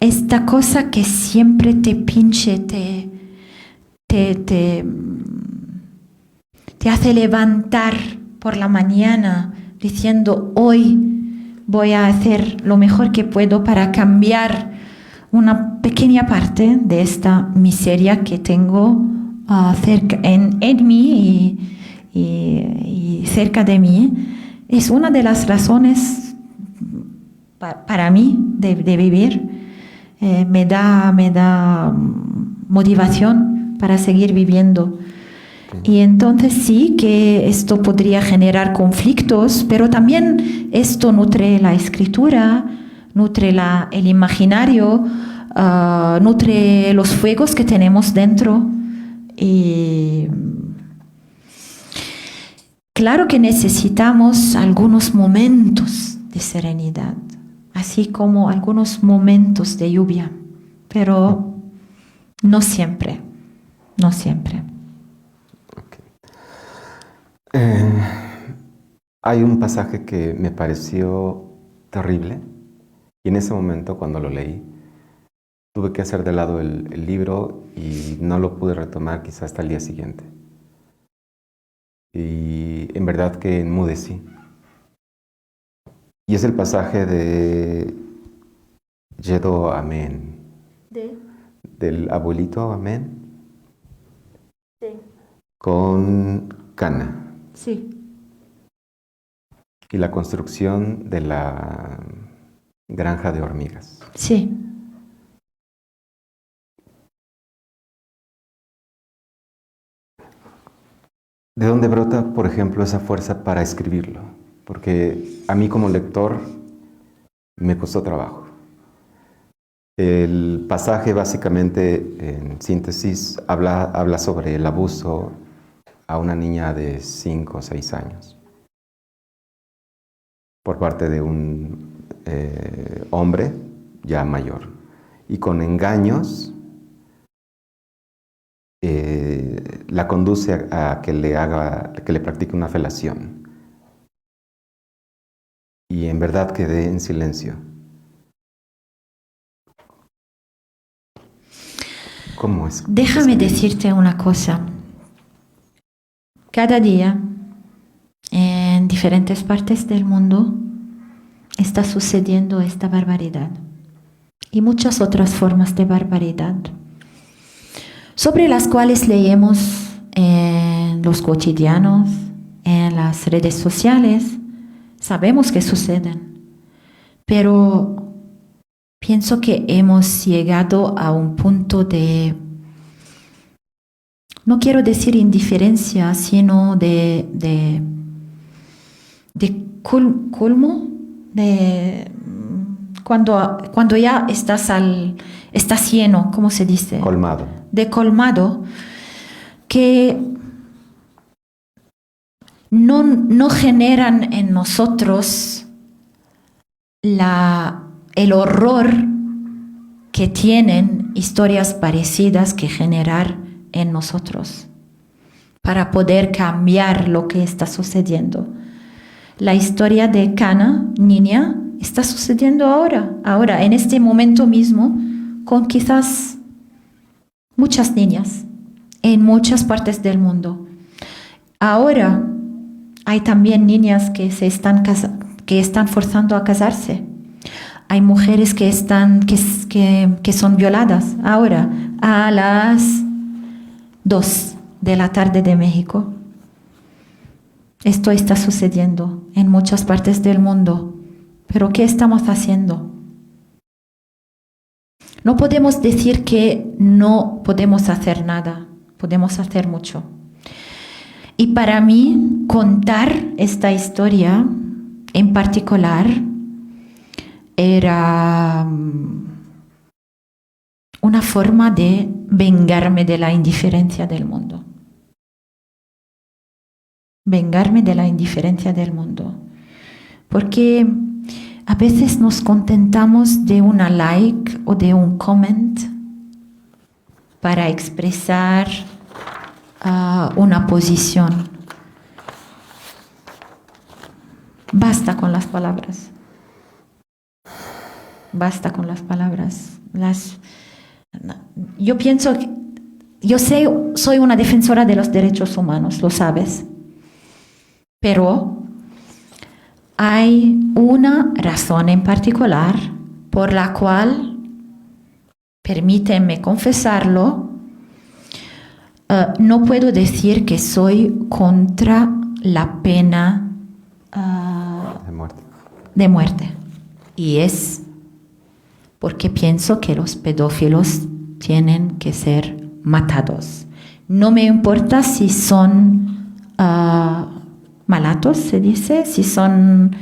S3: esta cosa que siempre te pinche, te hace levantar por la mañana diciendo, hoy voy a hacer lo mejor que puedo para cambiar una pequeña parte de esta miseria que tengo cerca en mí y cerca de mí. Es una de las razones para mí de vivir. Me da motivación para seguir viviendo. Y entonces sí que esto podría generar conflictos, pero también esto nutre la escritura, nutre el imaginario, nutre los fuegos que tenemos dentro. Y claro que necesitamos algunos momentos de serenidad, así como algunos momentos de lluvia, pero no siempre.
S1: Hay un pasaje que me pareció terrible y en ese momento cuando lo leí tuve que hacer de lado el libro y no lo pude retomar quizás hasta el día siguiente. Y en verdad que enmudecí. Y es el pasaje de Yedo Amén. Del abuelito Amén.
S3: Sí.
S1: Con Cana.
S3: Sí.
S1: Y la construcción de la granja de hormigas.
S3: Sí.
S1: ¿De dónde brota, por ejemplo, esa fuerza para escribirlo? Porque a mí como lector me costó trabajo. El pasaje básicamente, en síntesis, habla sobre el abuso a una niña de 5 o 6 años por parte de un hombre ya mayor y con engaños la conduce a que le practique una felación. Y en verdad quedé en silencio. ¿Cómo es?
S3: Déjame decirte una cosa. Cada día, en diferentes partes del mundo, está sucediendo esta barbaridad y muchas otras formas de barbaridad, sobre las cuales leemos en los cotidianos, en las redes sociales. Sabemos que suceden, pero pienso que hemos llegado a un punto de, no quiero decir indiferencia, sino de colmo, de cuando ya estás lleno, ¿cómo se dice?
S1: Colmado.
S3: De colmado, que no generan en nosotros el horror que tienen historias parecidas que generar en nosotros para poder cambiar lo que está sucediendo. La historia de Cana, niña, está sucediendo ahora, en este momento mismo, con quizás muchas niñas en muchas partes del mundo. Ahora hay también niñas que están forzando a casarse. Hay mujeres que son violadas ahora a las 2 de la tarde de México. Esto está sucediendo en muchas partes del mundo. ¿Pero qué estamos haciendo? No podemos decir que no podemos hacer nada. Podemos hacer mucho. Y para mí, contar esta historia en particular era una forma de vengarme de la indiferencia del mundo. Vengarme de la indiferencia del mundo. Porque a veces nos contentamos de una like o de un comment para expresar una posición. Basta con las palabras. Basta con las palabras. Yo pienso, soy una defensora de los derechos humanos, lo sabes. Pero hay una razón en particular por la cual, permíteme confesarlo, no puedo decir que soy contra la pena de muerte. Y es porque pienso que los pedófilos tienen que ser matados. No me importa si son malatos, se dice, si son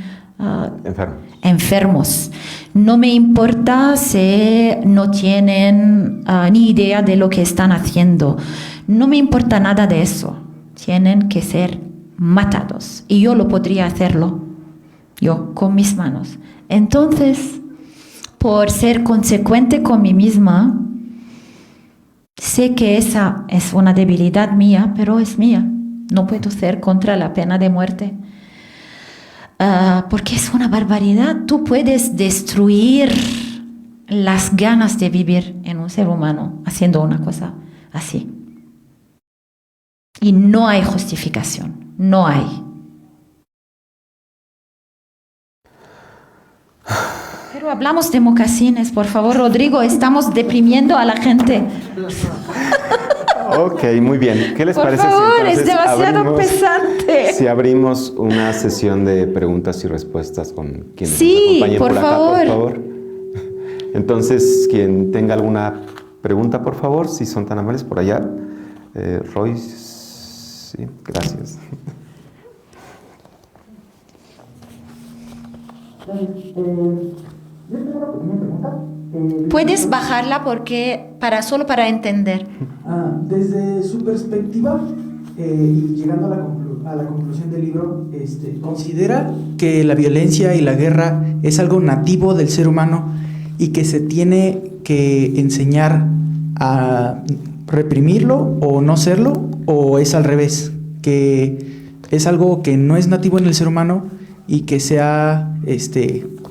S3: enfermos. No me importa si no tienen ni idea de lo que están haciendo. No me importa nada de eso. Tienen que ser matados. Y yo lo podría hacerlo, yo, con mis manos. Entonces, por ser consecuente con mí misma, sé que esa es una debilidad mía, pero es mía. No puedo ser contra la pena de muerte. Porque es una barbaridad. Tú puedes destruir las ganas de vivir en un ser humano haciendo una cosa así. Y no hay justificación. No hay. Pero hablamos de mocasines, por favor, Rodrigo. Estamos deprimiendo a la gente.
S1: Ok, muy bien. ¿Qué les
S3: por
S1: parece
S3: favor,
S1: si entonces
S3: es demasiado pesante.
S1: Si abrimos una sesión de preguntas y respuestas con quienes
S3: sí,
S1: nos acompañen por
S3: favor.
S1: acá, por favor? Entonces, quien tenga alguna pregunta, por favor, si son tan amables, por allá. Royce Sí, gracias.
S3: Puedes bajarla porque solo para entender.
S4: Desde su perspectiva, y llegando a la conclusión del libro, ¿considera que la violencia y la guerra es algo nativo del ser humano y que se tiene que enseñar a reprimirlo o no serlo? ¿O es al revés, que es algo que no es nativo en el ser humano y que se ha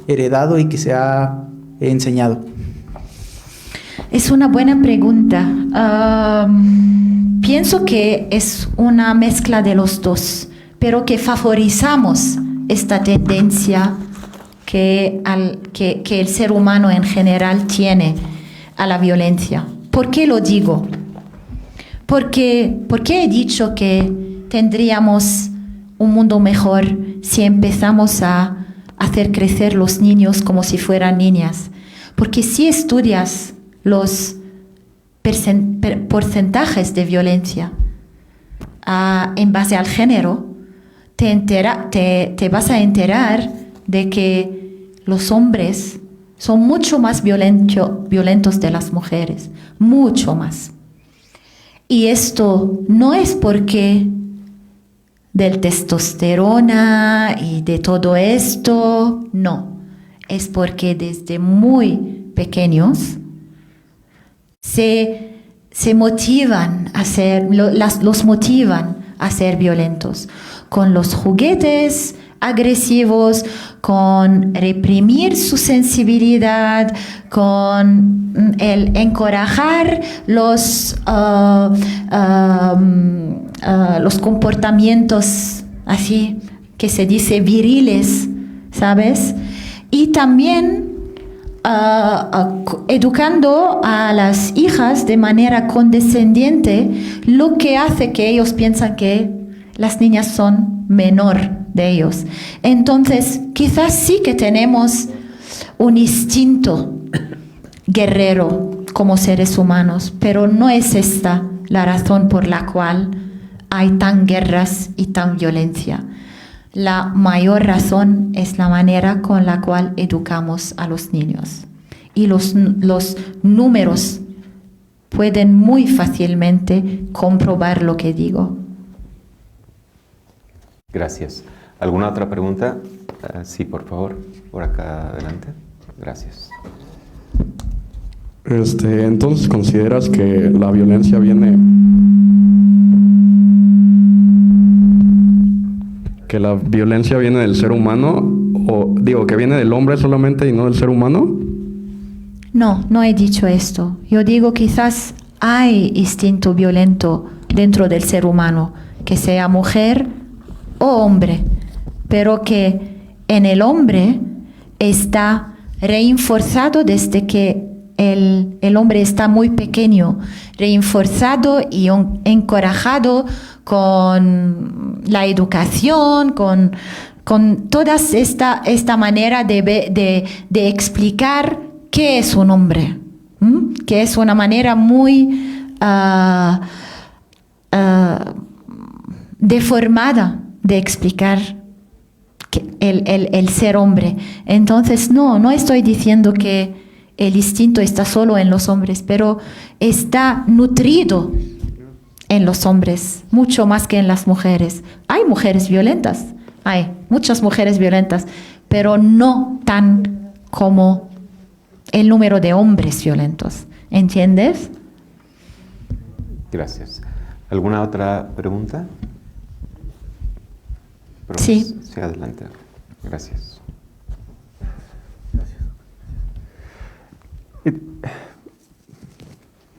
S4: heredado y que se ha enseñado?
S3: Es una buena pregunta. Pienso que es una mezcla de los dos, pero que favorizamos esta tendencia que el ser humano en general tiene a la violencia. ¿Por qué lo digo? Porque he dicho que tendríamos un mundo mejor si empezamos a hacer crecer los niños como si fueran niñas. Porque si estudias los porcentajes de violencia en base al género, te vas a enterar de que los hombres son mucho más violentos de las mujeres, mucho más. Y esto no es porque del testosterona y de todo esto, no. Es porque desde muy pequeños se motivan los motivan a ser violentos con los juguetes agresivos, con reprimir su sensibilidad, con el encorajar los comportamientos así que se dice viriles, ¿sabes? Y también educando a las hijas de manera condescendiente, lo que hace que ellos piensan que las niñas son menor de ellos. Entonces, quizás sí que tenemos un instinto guerrero como seres humanos, pero no es esta la razón por la cual hay tan guerras y tan violencia. La mayor razón es la manera con la cual educamos a los niños. Y los números pueden muy fácilmente comprobar lo que digo.
S1: Gracias. ¿Alguna otra pregunta? Sí, por favor, por acá adelante. Gracias.
S5: Entonces, ¿consideras que la violencia viene del ser humano? O digo, que viene del hombre solamente y no del ser humano?
S3: No he dicho esto. Yo digo quizás hay instinto violento dentro del ser humano, que sea mujer o hombre, pero que en el hombre está reforzado desde que el hombre está muy pequeño, reforzado y encorajado con la educación, con toda esta manera de explicar qué es un hombre, que es una manera muy deformada de explicar el ser hombre. Entonces, no estoy diciendo que el instinto está solo en los hombres, pero está nutrido en los hombres, mucho más que en las mujeres. Hay mujeres violentas, hay muchas mujeres violentas, pero no tan como el número de hombres violentos. ¿Entiendes?
S1: Gracias. ¿Alguna otra pregunta?
S3: Sí.
S1: Sí, adelante. Gracias.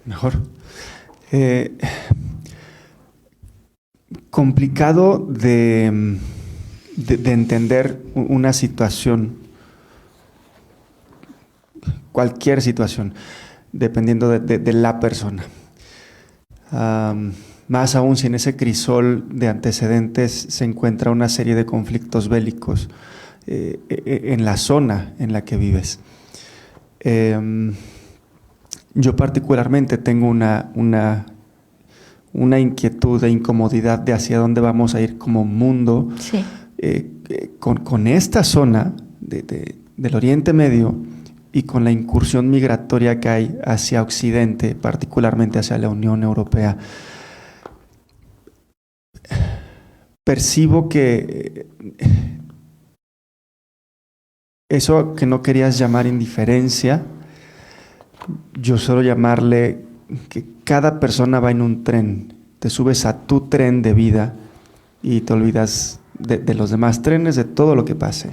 S6: Mejor. Complicado de entender una situación, cualquier situación, dependiendo de la persona. Más aún si en ese crisol de antecedentes se encuentra una serie de conflictos bélicos en la zona en la que vives. Yo particularmente tengo una una inquietud e incomodidad de hacia dónde vamos a ir como mundo,
S3: Sí.
S6: Con esta zona del Oriente Medio y con la incursión migratoria que hay hacia Occidente, particularmente hacia la Unión Europea. Percibo que eso que no querías llamar indiferencia, yo suelo llamarle que cada persona va en un tren. Te subes a tu tren de vida y te olvidas de los demás trenes, de todo lo que pase.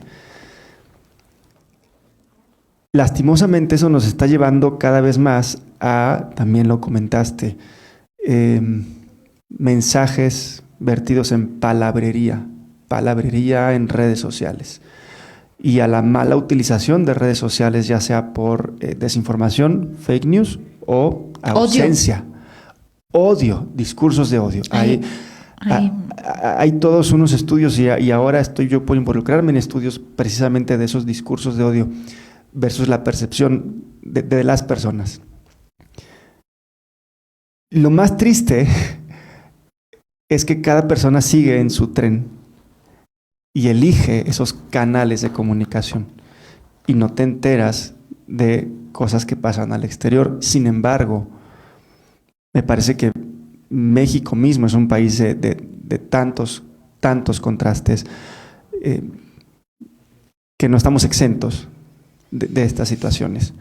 S6: Lastimosamente eso nos está llevando cada vez más a, también lo comentaste, mensajes vertidos en palabrería en redes sociales y a la mala utilización de redes sociales, ya sea por desinformación, fake news o ausencia. Odio, discursos de odio. Hay todos unos estudios y ahora estoy yo por involucrarme en estudios precisamente de esos discursos de odio versus la percepción de las personas. Lo más triste es que cada persona sigue en su tren y elige esos canales de comunicación y no te enteras de cosas que pasan al exterior. Sin embargo, me parece que México mismo es un país de tantos contrastes que no estamos exentos de estas situaciones.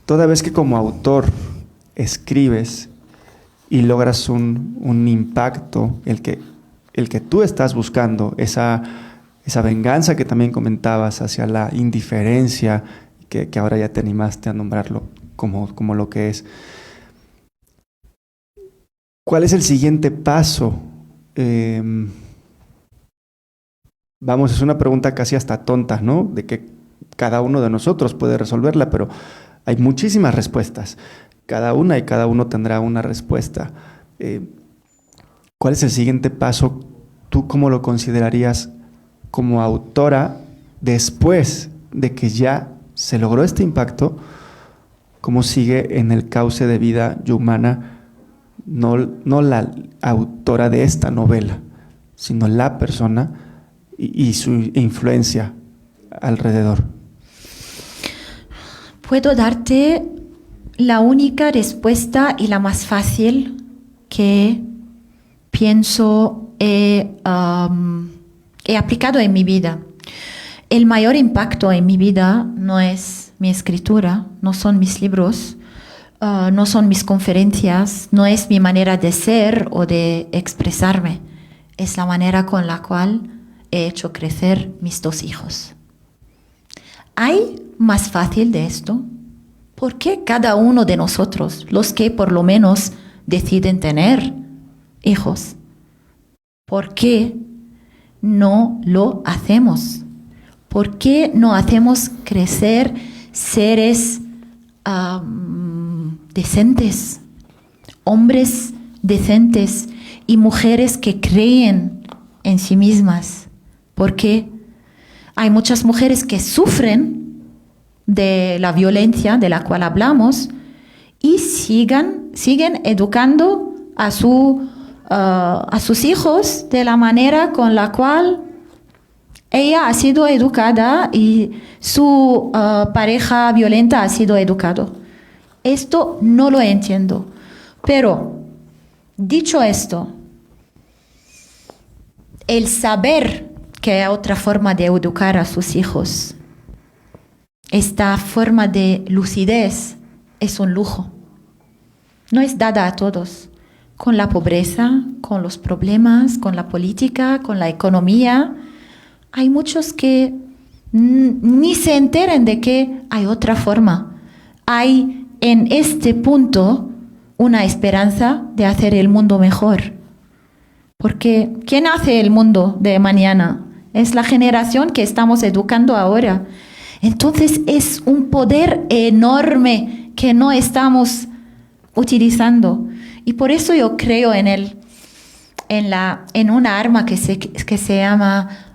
S6: Toda vez que como autor escribes y logras un impacto, el que tú estás buscando, esa venganza que también comentabas hacia la indiferencia, que ahora ya te animaste a nombrarlo como lo que es. ¿Cuál es el siguiente paso? Vamos, es una pregunta casi hasta tonta, ¿no? De que cada uno de nosotros puede resolverla, pero hay muchísimas respuestas. Cada uno tendrá una respuesta. ¿Cuál es el siguiente paso? ¿Tú cómo lo considerarías como autora después de que ya se logró este impacto? ¿Cómo sigue en el cauce de vida Youmana? No la autora de esta novela, sino la persona y su influencia alrededor.
S3: Puedo darte la única respuesta y la más fácil que pienso he aplicado en mi vida. El mayor impacto en mi vida no es mi escritura, no son mis libros, no son mis conferencias, no es mi manera de ser o de expresarme. Es la manera con la cual he hecho crecer mis 2 hijos. ¿Hay más fácil de esto? ¿Por qué cada uno de nosotros, los que por lo menos deciden tener hijos, por qué no lo hacemos? ¿Por qué no hacemos crecer seres decentes, hombres decentes y mujeres que creen en sí mismas? Porque hay muchas mujeres que sufren de la violencia de la cual hablamos y siguen educando a sus hijos de la manera con la cual ella ha sido educada y su pareja violenta ha sido educado. Esto no lo entiendo. Pero, dicho esto, el saber que hay otra forma de educar a sus hijos, esta forma de lucidez, es un lujo. No es dada a todos. Con la pobreza, con los problemas, con la política, con la economía, hay muchos que ni se enteren de que hay otra forma. Hay en este punto una esperanza de hacer el mundo mejor. Porque ¿quién hace el mundo de mañana? Es la generación que estamos educando ahora. Entonces es un poder enorme que no estamos utilizando. Y por eso yo creo en una arma que se llama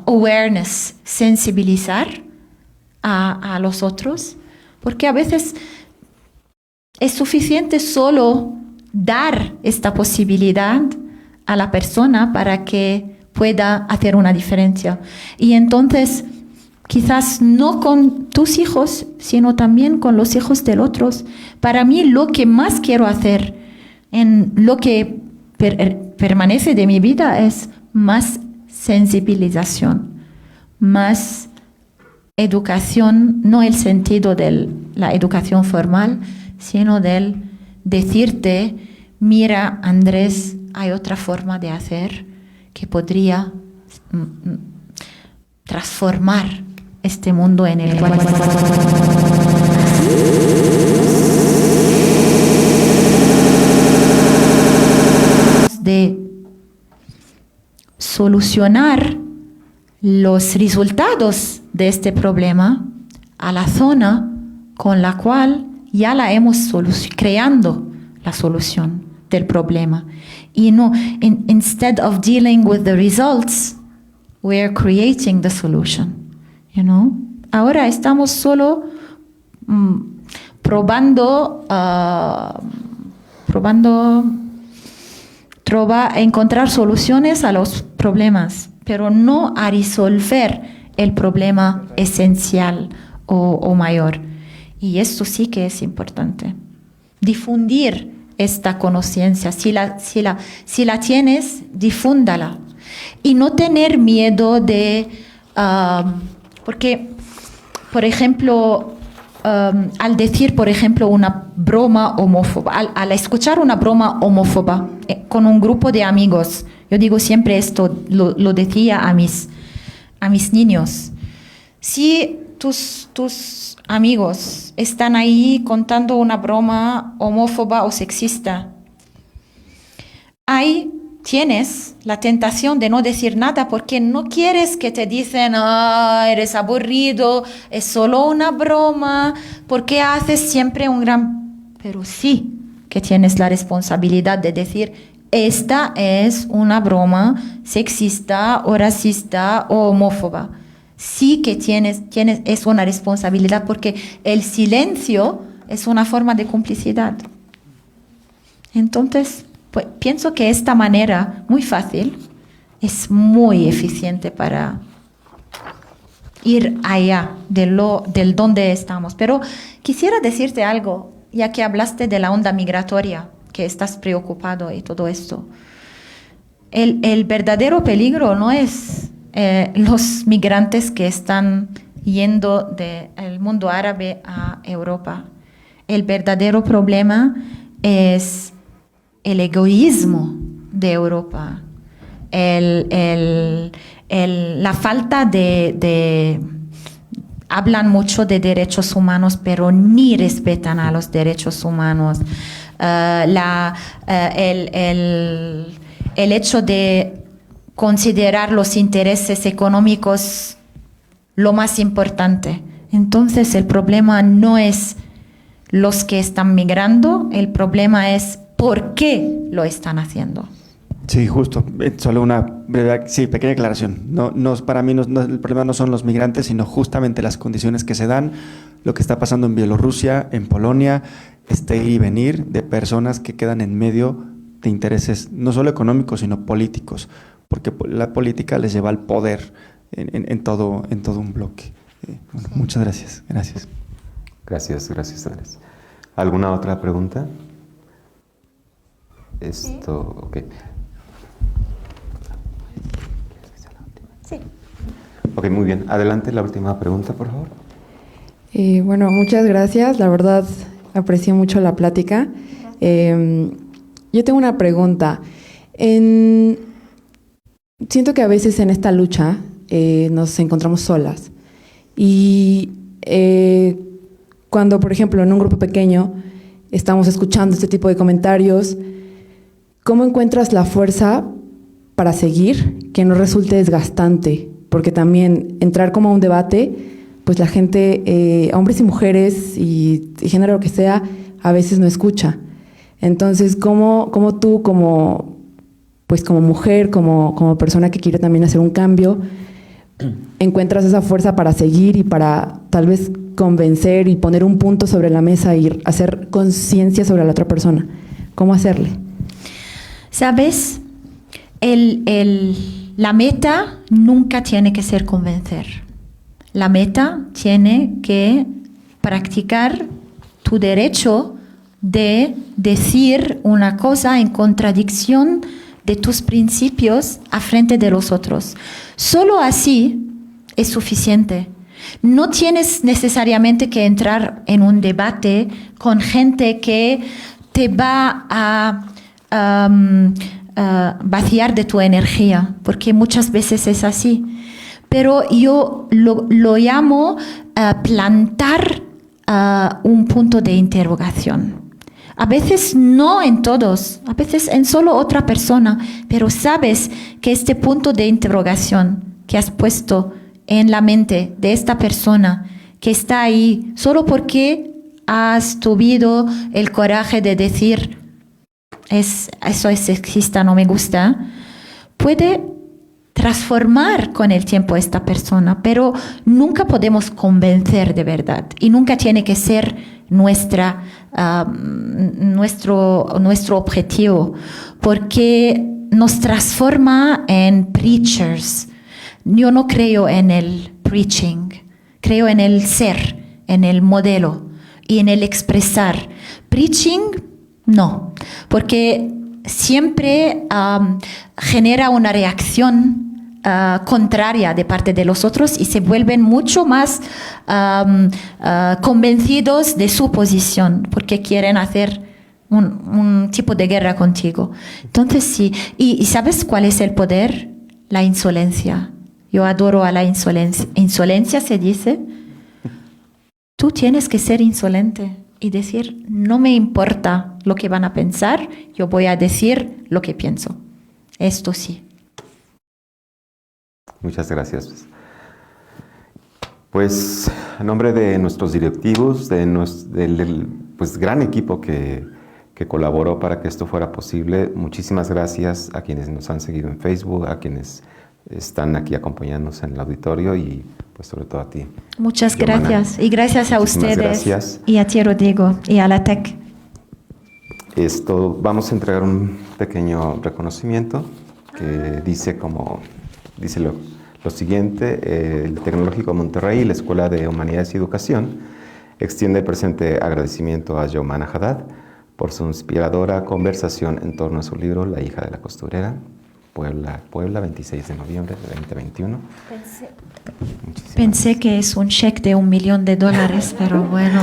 S3: awareness, sensibilizar a los otros. Porque a veces es suficiente solo dar esta posibilidad a la persona para que pueda hacer una diferencia. Y entonces, quizás no con tus hijos, sino también con los hijos de otros. Para mí, lo que más quiero hacer en lo que permanece de mi vida es más sensibilización, más educación, no el sentido de la educación formal, sino del decirte, mira, Andrés, hay otra forma de hacer que podría transformar este mundo en el cual de solucionar los resultados de este problema a la zona con la cual ya la hemos creando la solución del problema. Y no, instead of dealing with the results, we're creating the solution. You know? Ahora estamos solo probando encontrar soluciones a los problemas, pero no a resolver el problema esencial o mayor. Y esto sí que es importante. Difundir esta conciencia. Si la tienes, difúndala. Y no tener miedo de... porque, por ejemplo, al decir, por ejemplo, una broma homófoba, al escuchar una broma homófoba con un grupo de amigos, yo digo siempre esto, lo decía a mis niños. Si tus amigos están ahí contando una broma homófoba o sexista, ahí tienes la tentación de no decir nada porque no quieres que te dicen, eres aburrido, es solo una broma, ¿por qué haces siempre un gran...? Pero sí que tienes la responsabilidad de decir, esta es una broma sexista o racista o homófoba. Sí que es una responsabilidad porque el silencio es una forma de complicidad. Entonces, pues, pienso que esta manera muy fácil es muy eficiente para ir allá del donde estamos. Pero quisiera decirte algo, ya que hablaste de la onda migratoria, que estás preocupado y todo esto. El verdadero peligro no es los migrantes que están yendo del mundo árabe a Europa. El verdadero problema es el egoísmo de Europa, la falta de hablan mucho de derechos humanos, pero ni respetan a los derechos humanos. El hecho de considerar los intereses económicos lo más importante. Entonces el problema no es los que están migrando, el problema es por qué lo están haciendo.
S6: Sí, justo. Solo una breve, pequeña aclaración. Para mí el problema no son los migrantes, sino justamente las condiciones que se dan, lo que está pasando en Bielorrusia, en Polonia, este ir y venir de personas que quedan en medio de intereses no solo económicos, sino políticos, porque la política les lleva al poder en todo un bloque. Bueno, muchas gracias.
S1: Gracias, Andrés. ¿Alguna otra pregunta? Ok.
S2: Sí.
S7: Ok, muy bien. Adelante, la última pregunta, por favor.
S8: Bueno, muchas gracias. La verdad, aprecié mucho la plática. Yo tengo una pregunta. Siento que a veces en esta lucha nos encontramos solas. Y cuando, por ejemplo, en un grupo pequeño estamos escuchando este tipo de comentarios, ¿cómo encuentras la fuerza para seguir que no resulte desgastante? Porque también entrar como a un debate, pues la gente, hombres y mujeres y género que sea, a veces no escucha. Entonces, ¿cómo tú como mujer, como persona que quiere también hacer un cambio, encuentras esa fuerza para seguir y para tal vez convencer y poner un punto sobre la mesa y hacer conciencia sobre la otra persona? ¿Cómo hacerle?
S3: ¿Sabes? La meta nunca tiene que ser convencer. La meta tiene que practicar tu derecho de decir una cosa en contradicción de tus principios a frente de los otros. Solo así es suficiente. No tienes necesariamente que entrar en un debate con gente que te va a vaciar de tu energía, porque muchas veces es así. Pero yo lo llamo plantar un punto de interrogación. A veces no en todos, a veces en solo otra persona, pero sabes que este punto de interrogación que has puesto en la mente de esta persona que está ahí solo porque has tuvido el coraje de decir eso es sexista, no me gusta, puede transformar con el tiempo a esta persona, pero nunca podemos convencer de verdad y nunca tiene que ser nuestro objetivo, porque nos transforma en preachers. Yo no creo en el preaching, creo en el ser, en el modelo y en el expresar. Preaching, no, porque siempre genera una reacción contraria de parte de los otros y se vuelven mucho más convencidos de su posición porque quieren hacer un tipo de guerra contigo. Entonces sí, ¿y sabes cuál es el poder? La insolencia. Yo adoro a la insolencia. Insolencia se dice, tú tienes que ser insolente y decir, no me importa lo que van a pensar, yo voy a decir lo que pienso. Esto sí.
S1: Muchas gracias. Pues a nombre de nuestros directivos, del gran equipo que colaboró para que esto fuera posible, muchísimas gracias a quienes nos han seguido en Facebook, a quienes están aquí acompañándonos en el auditorio y pues sobre todo a ti.
S3: Muchas
S1: Giovanna.
S3: Gracias y gracias a ustedes
S1: Gracias.
S3: y a ti, Rodrigo, y a la TEC.
S1: Vamos a entregar un pequeño reconocimiento que dice lo siguiente: el Tecnológico Monterrey y la Escuela de Humanidades y Educación extiende el presente agradecimiento a Giovanna Haddad por su inspiradora conversación en torno a su libro La hija de la costurera, Puebla, 26 de noviembre de 2021.
S3: Pensé que es un cheque de $1 millón, pero bueno.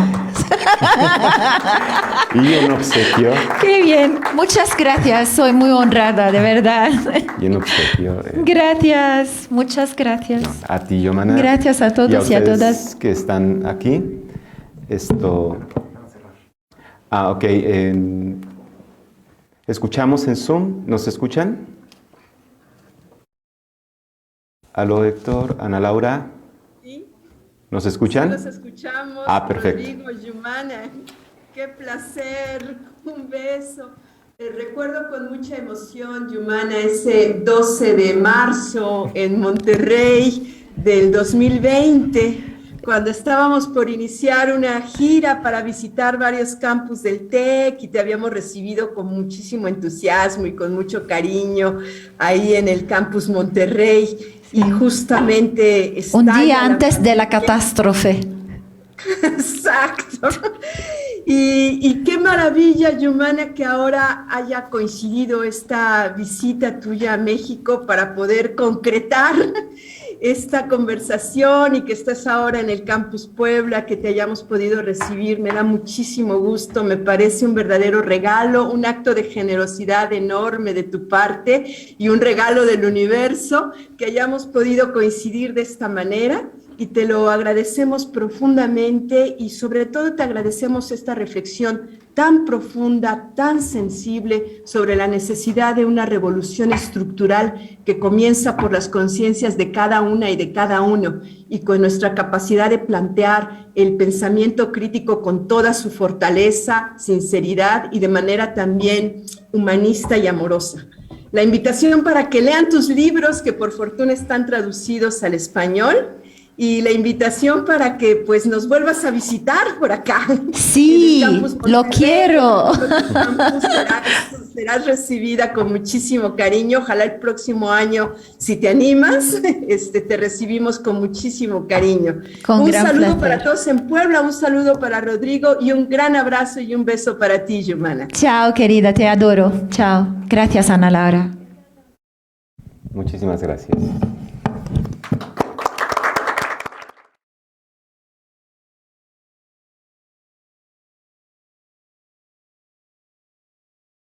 S1: Y un obsequio.
S3: Qué bien, muchas gracias, soy muy honrada, de verdad.
S1: Y un obsequio.
S3: Gracias, muchas gracias.
S1: A ti, Giovanna.
S3: Gracias a todos y a todas.
S1: Que están aquí. Ok. Escuchamos en Zoom. ¿Nos escuchan? Aló, Héctor, Ana Laura.
S9: Sí.
S1: ¿Nos escuchan?
S9: Los escuchamos.
S1: Perfecto.
S9: Rodrigo, Giovanna, qué placer, un beso. Recuerdo con mucha emoción, Giovanna, ese 12 de marzo en Monterrey del 2020, cuando estábamos por iniciar una gira para visitar varios campus del TEC y te habíamos recibido con muchísimo entusiasmo y con mucho cariño ahí en el campus Monterrey. Y justamente
S3: un día antes de la catástrofe.
S9: Exacto. Y qué maravilla, Giovanna, que ahora haya coincidido esta visita tuya a México para poder concretar esta conversación y que estés ahora en el Campus Puebla, que te hayamos podido recibir. Me da muchísimo gusto, me parece un verdadero regalo, un acto de generosidad enorme de tu parte y un regalo del universo que hayamos podido coincidir de esta manera. Y te lo agradecemos profundamente y sobre todo te agradecemos esta reflexión tan profunda, tan sensible sobre la necesidad de una revolución estructural que comienza por las conciencias de cada una y de cada uno y con nuestra capacidad de plantear el pensamiento crítico con toda su fortaleza, sinceridad y de manera también humanista y amorosa. La invitación para que lean tus libros que por fortuna están traducidos al español y la invitación para que pues nos vuelvas a visitar por acá.
S3: Sí, lo quiero.
S9: Serás recibida con muchísimo cariño. Ojalá el próximo año, si te animas, te recibimos con muchísimo cariño.
S3: Con
S9: un
S3: gran
S9: saludo
S3: placer.
S9: para todos en Puebla, un saludo para Rodrigo y un gran abrazo y un beso para ti, Yumana.
S3: Chao, querida, te adoro. Chao. Gracias, Ana Laura.
S7: Muchísimas gracias.